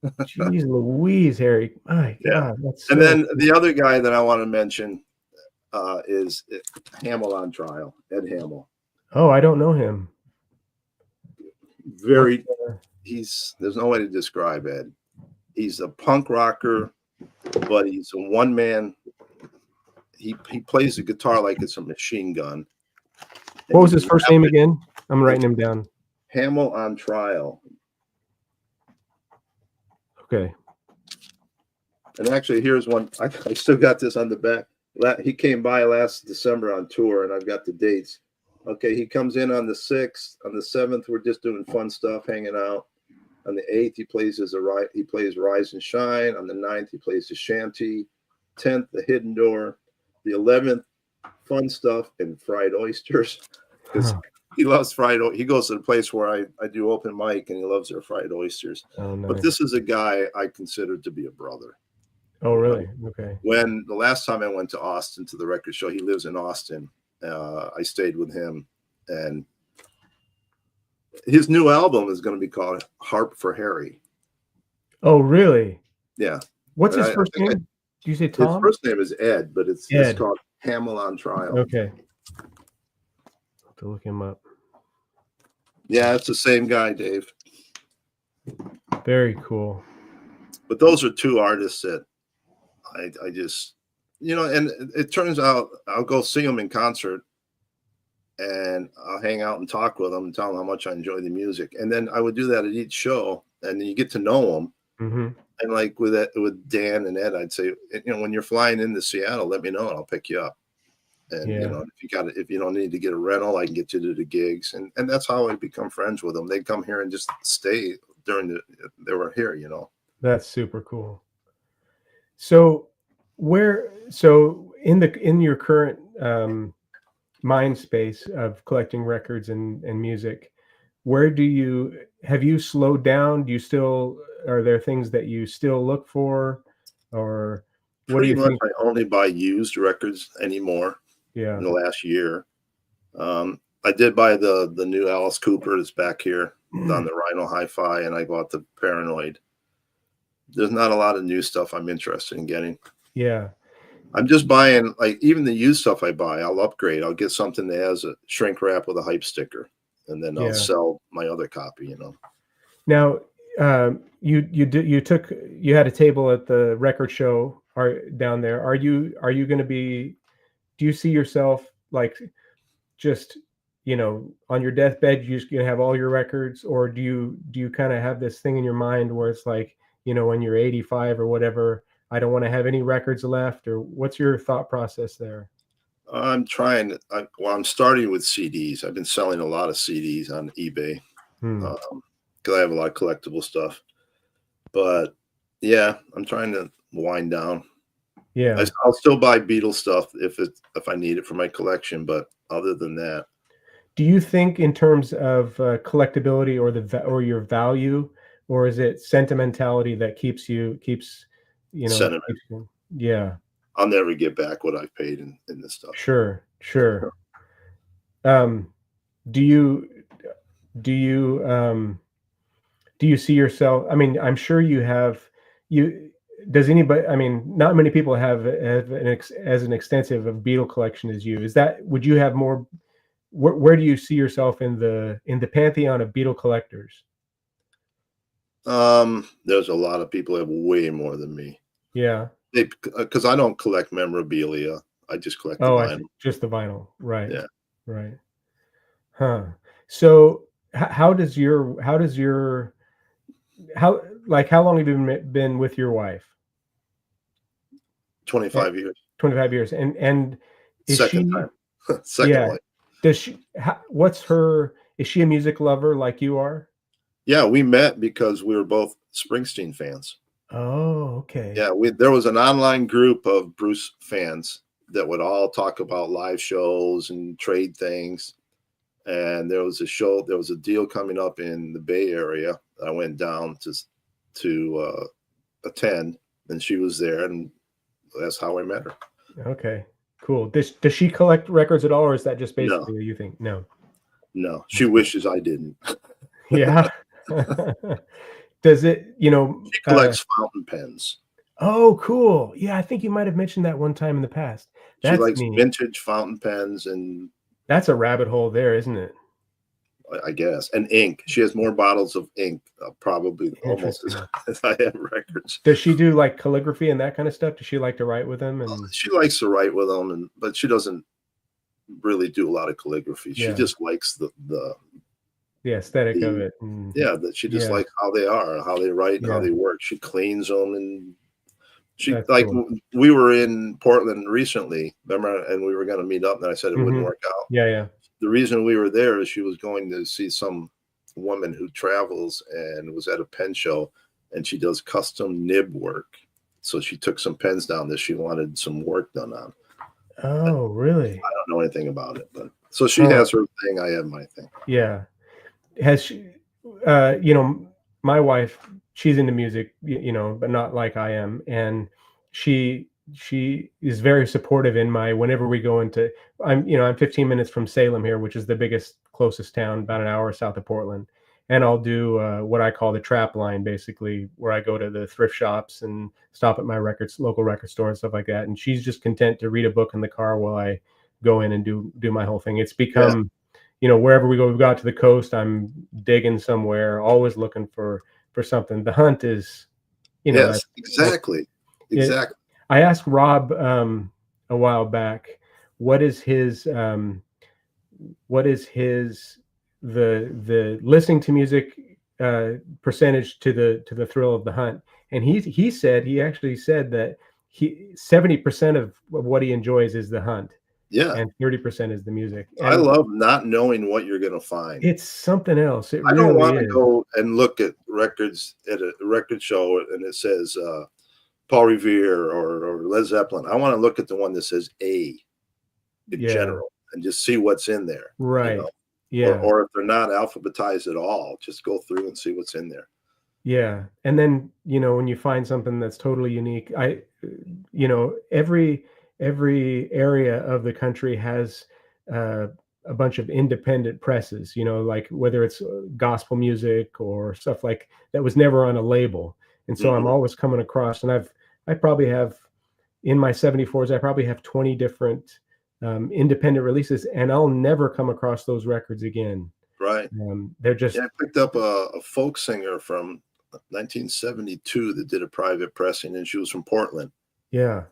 Jeez Louise, Harry. My Yeah. God, that's And so then cool. the other guy that I want to mention is Hamill on Trial, Ed Hamill. Oh, I don't know him. Very, there's no way to describe Ed. He's a punk rocker, but he's a one man. He plays the guitar like it's a machine gun. What was his first name again? I'm writing him down. Hamill on Trial. Okay. And actually, here's one. I still got this on the back. He came by last December on tour, and I've got the dates. Okay, he comes in on the 6th. On the 7th, we're just doing fun stuff, hanging out. On the 8th, he plays Rise and Shine. On the 9th, he plays the Shanty. 10th, the Hidden Door. The 11th, fun stuff and fried oysters, because he loves he goes to the place where I do open mic, and he loves their fried oysters. Oh, nice. But this is a guy I consider to be a brother. Oh, really? Okay. When the last time I went to Austin to the record show, he lives in Austin. I stayed with him, and his new album is going to be called Harp for Harry. Oh, really? Yeah. What's his first name? Did you say Tom? His first name is Ed, but it's called Hamill on Trial. Okay. I'll have to look him up. Yeah, it's the same guy, Dave. Very cool. But those are two artists that I just, and it turns out I'll go see them in concert, and I'll hang out and talk with them and tell them how much I enjoy the music. And then I would do that at each show, and then you get to know them. Mm-hmm. And like with Dan and Ed, I'd say, when you're flying into Seattle, let me know and I'll pick you up. And if you don't need to get a rental, I can get you to the gigs. And that's how I become friends with them. They come here and just stay they were here, That's super cool. So in your current mind space of collecting records and music, have you slowed down? Are there things that you still look for, or what do you think? I only buy used records anymore. Yeah. In the last year. I did buy the new Alice Cooper that's back here on the Rhino Hi-Fi, and I bought the Paranoid. There's not a lot of new stuff I'm interested in getting. Yeah. I'm just buying, like, even the used stuff I buy, I'll upgrade. I'll get something that has a shrink wrap with a hype sticker, and then I'll sell my other copy, Now, you had a table at the record show are down there. Are you going to be? Do you see yourself like just on your deathbed you're just gonna have all your records, or do you kind of have this thing in your mind where it's like, when you're 85 or whatever, I don't want to have any records left, or what's your thought process there? I'm trying to, I'm starting with CDs. I've been selling a lot of CDs on eBay Hmm. because I have a lot of collectible stuff. But yeah, I'm trying to wind down. Yeah. I'll still buy Beatles stuff if I need it for my collection, but other than that, Do you think in terms of collectability, or or your value, or is it sentimentality that sentiment. keeps you? Yeah. I'll never get back what I've paid in this stuff. Sure, sure. um do you do you do you see yourself, I mean, I'm sure you have, you does anybody, I mean, not many people have as an extensive of Beetle collection as you. Is that, would you have more, where do you see yourself in the pantheon of Beetle collectors? There's a lot of people that have way more than me. Yeah. Because I don't collect memorabilia. I just collect the Oh, I see. vinyl. Just the vinyl. Right. Yeah. Right. Huh. So how, like, how long have you been with your wife? 25 years. 25 years. And is Second she, time. Second yeah, wife. does she, what's her, is she a music lover like you are? Yeah, we met because we were both Springsteen fans. Oh, okay. Yeah, there was an online group of Bruce fans that would all talk about live shows and trade things. And there was a deal coming up in the Bay Area. I went down to attend, and she was there, and that's how I met her. Okay. Cool. Does she collect records at all, or is that just No, basically you think? No. no, she That's cool. wishes I didn't. Yeah. Does it, She collects fountain pens. oh, cool. Yeah, I think you might have mentioned that one time in the past. She That's likes neat. vintage fountain pens and That's a rabbit hole there, isn't it? I guess, and ink. She has more bottles of ink, probably almost Interesting. as I have records. Does she do like calligraphy and that kind of stuff? Does she like to write with them? And She likes to write with them, but she doesn't really do a lot of calligraphy. She yeah, just likes the aesthetic of the it. And yeah, that she just yeah, likes how they are, how they write, and how yeah, they work. She cleans them, and she that's like cool. we were in Portland recently, remember, and we were going to meet up, and I said it wouldn't Hmm. work out. Yeah, yeah. The reason we were there is she was going to see some woman who travels and was at a pen show, and she does custom nib work. So she took some pens down that she wanted some work done on. I Oh, really? don't know anything about it, but so she Huh. has her thing. I have my thing. Yeah. Has she, you know, my wife, she's into music, but not like I am. And she is very supportive in my, whenever we go into, I'm 15 minutes from Salem here, which is the biggest, closest town, about an hour south of Portland. And I'll do what I call the trap line, basically, where I go to the thrift shops and stop at my local record store and stuff like that. And she's just content to read a book in the car while I go in and do my whole thing. It's Yeah. become, wherever we go, we've got to the coast, I'm digging somewhere, always looking for something. The hunt is, Yes. that's Exactly. it. Exactly. I asked Rob a while back, what is his what is his the listening to music percentage to the thrill of the hunt, and he actually said that he 70% of what he enjoys is the hunt, Yeah. and 30% is the music, I and love not knowing what you're going to find. it's something else. It I don't really want to is. go and look at records at a record show and it says Paul Revere or Led Zeppelin. I want to look at the one that says A in Yeah. general and just see what's in there, Right. or Yeah. or if they're not alphabetized at all, just go through and see what's in there. Yeah. And then, when you find something that's totally unique, every area of the country has uh, a bunch of independent presses, like whether it's gospel music or stuff like that was never on a label. And so I'm Hmm. always coming across, and I probably have, in my 74s, I probably have 20 different independent releases, and I'll never come across those records again. Right. They're Yeah, just, I picked up a folk singer from 1972 that did a private pressing, and she was from Portland. Yeah.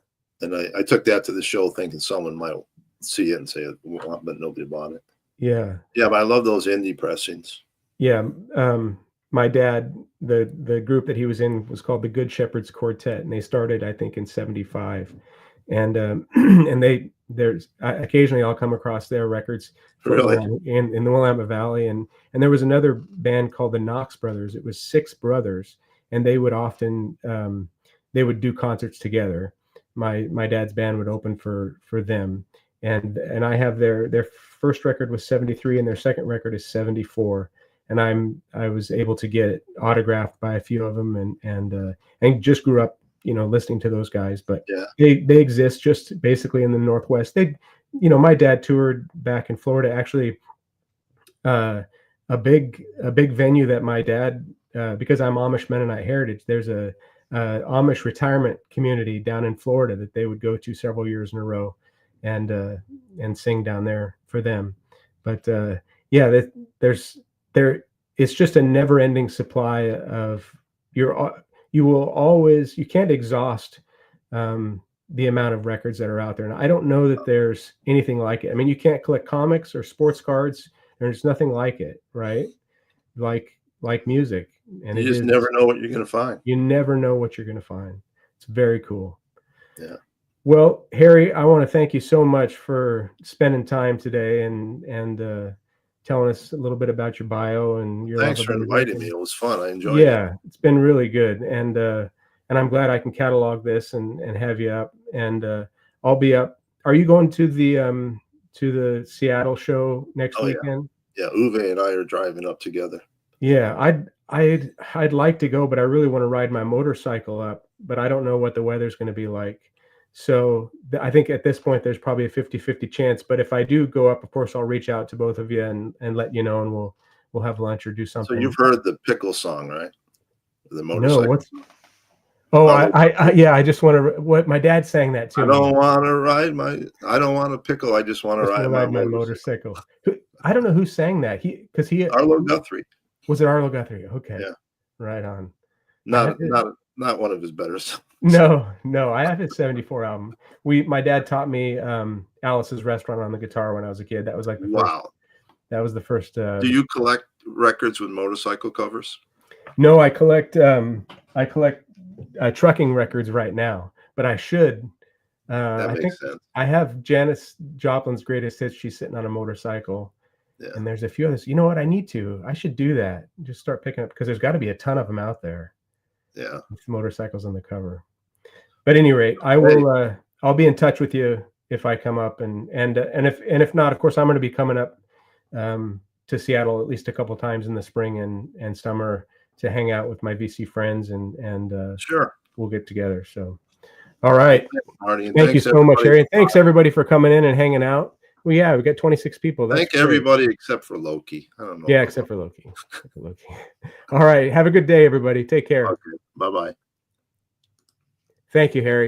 And I took that to the show thinking someone might see it and say, well, but nobody bought it. Yeah. Yeah, but I love those indie pressings. Yeah. My dad, the group that he was in was called the Good Shepherds Quartet, and they started, I think, in '75. And and occasionally I'll come across their records floating Really? around in the Willamette Valley, and there was another band called the Knox Brothers. It was 6 brothers, and they would often they would do concerts together. My dad's band would open for them, and I have their first record was '73, and their second record is '74. And I was able to get it autographed by a few of them, and just grew up, listening to those guys. But Yeah. they exist just basically in the Northwest. My dad toured back in Florida. Actually, a big venue that my dad, because I'm Amish Mennonite heritage, there's a Amish retirement community down in Florida that they would go to several years in a row, and sing down there for them. But yeah, it's just a never-ending supply of you can't exhaust the amount of records that are out there. And I don't know that there's anything like it. I mean, you can't collect comics or sports cards. There's nothing like it, right? Like music. And You just never know what you're going to find. You never know what you're going to find. It's very cool. Yeah. Well, Harry, I want to thank you so much for spending time today and telling us a little bit about your bio and your. Thanks for inviting me. It was fun. I enjoyed it. Yeah, it's been really good, and I'm glad I can catalog this and have you up. And I'll be up. Are you going to the Seattle show next weekend? Yeah, Uwe and I are driving up together. Yeah, I'd like to go, but I really want to ride my motorcycle up, but I don't know what the weather's going to be like. So I think at this point there's probably a 50-50 chance. But if I do go up, of course, I'll reach out to both of you and let you know, and we'll have lunch or do something. So you've heard the pickle song, right? The No, motorcycle. what's? Oh, I just want to. What my dad sang that too. I don't want to pickle. I just want to ride my motorcycle. I don't know who sang that. Arlo Guthrie. Was it Arlo Guthrie? Okay. Yeah. Right on. Not one of his better songs. No, I have his '74 album. My dad taught me Alice's Restaurant on the guitar when I was a kid. That was like the first. Do you collect records with motorcycle covers? No, I collect trucking records right now, but I should. That makes sense. I have Janis Joplin's Greatest Hits. She's sitting on a motorcycle. Yeah. And there's a few others. You know what? I should do that. Just start picking up, because there's got to be a ton of them out there. Yeah. With motorcycles on the cover. But at any rate, I will. I'll be in touch with you if I come up, and if not, of course, I'm going to be coming up to Seattle at least a couple times in the spring and summer to hang out with my VC friends, and sure, we'll get together. So, all right. Marty, thank you so much, Harry. Thanks everybody for coming in and hanging out. Well, yeah, we got 26 people. Thank everybody except for Loki. I don't know. Yeah, except for Loki. All right. Have a good day, everybody. Take care. Okay. Bye-bye. Thank you, Harry.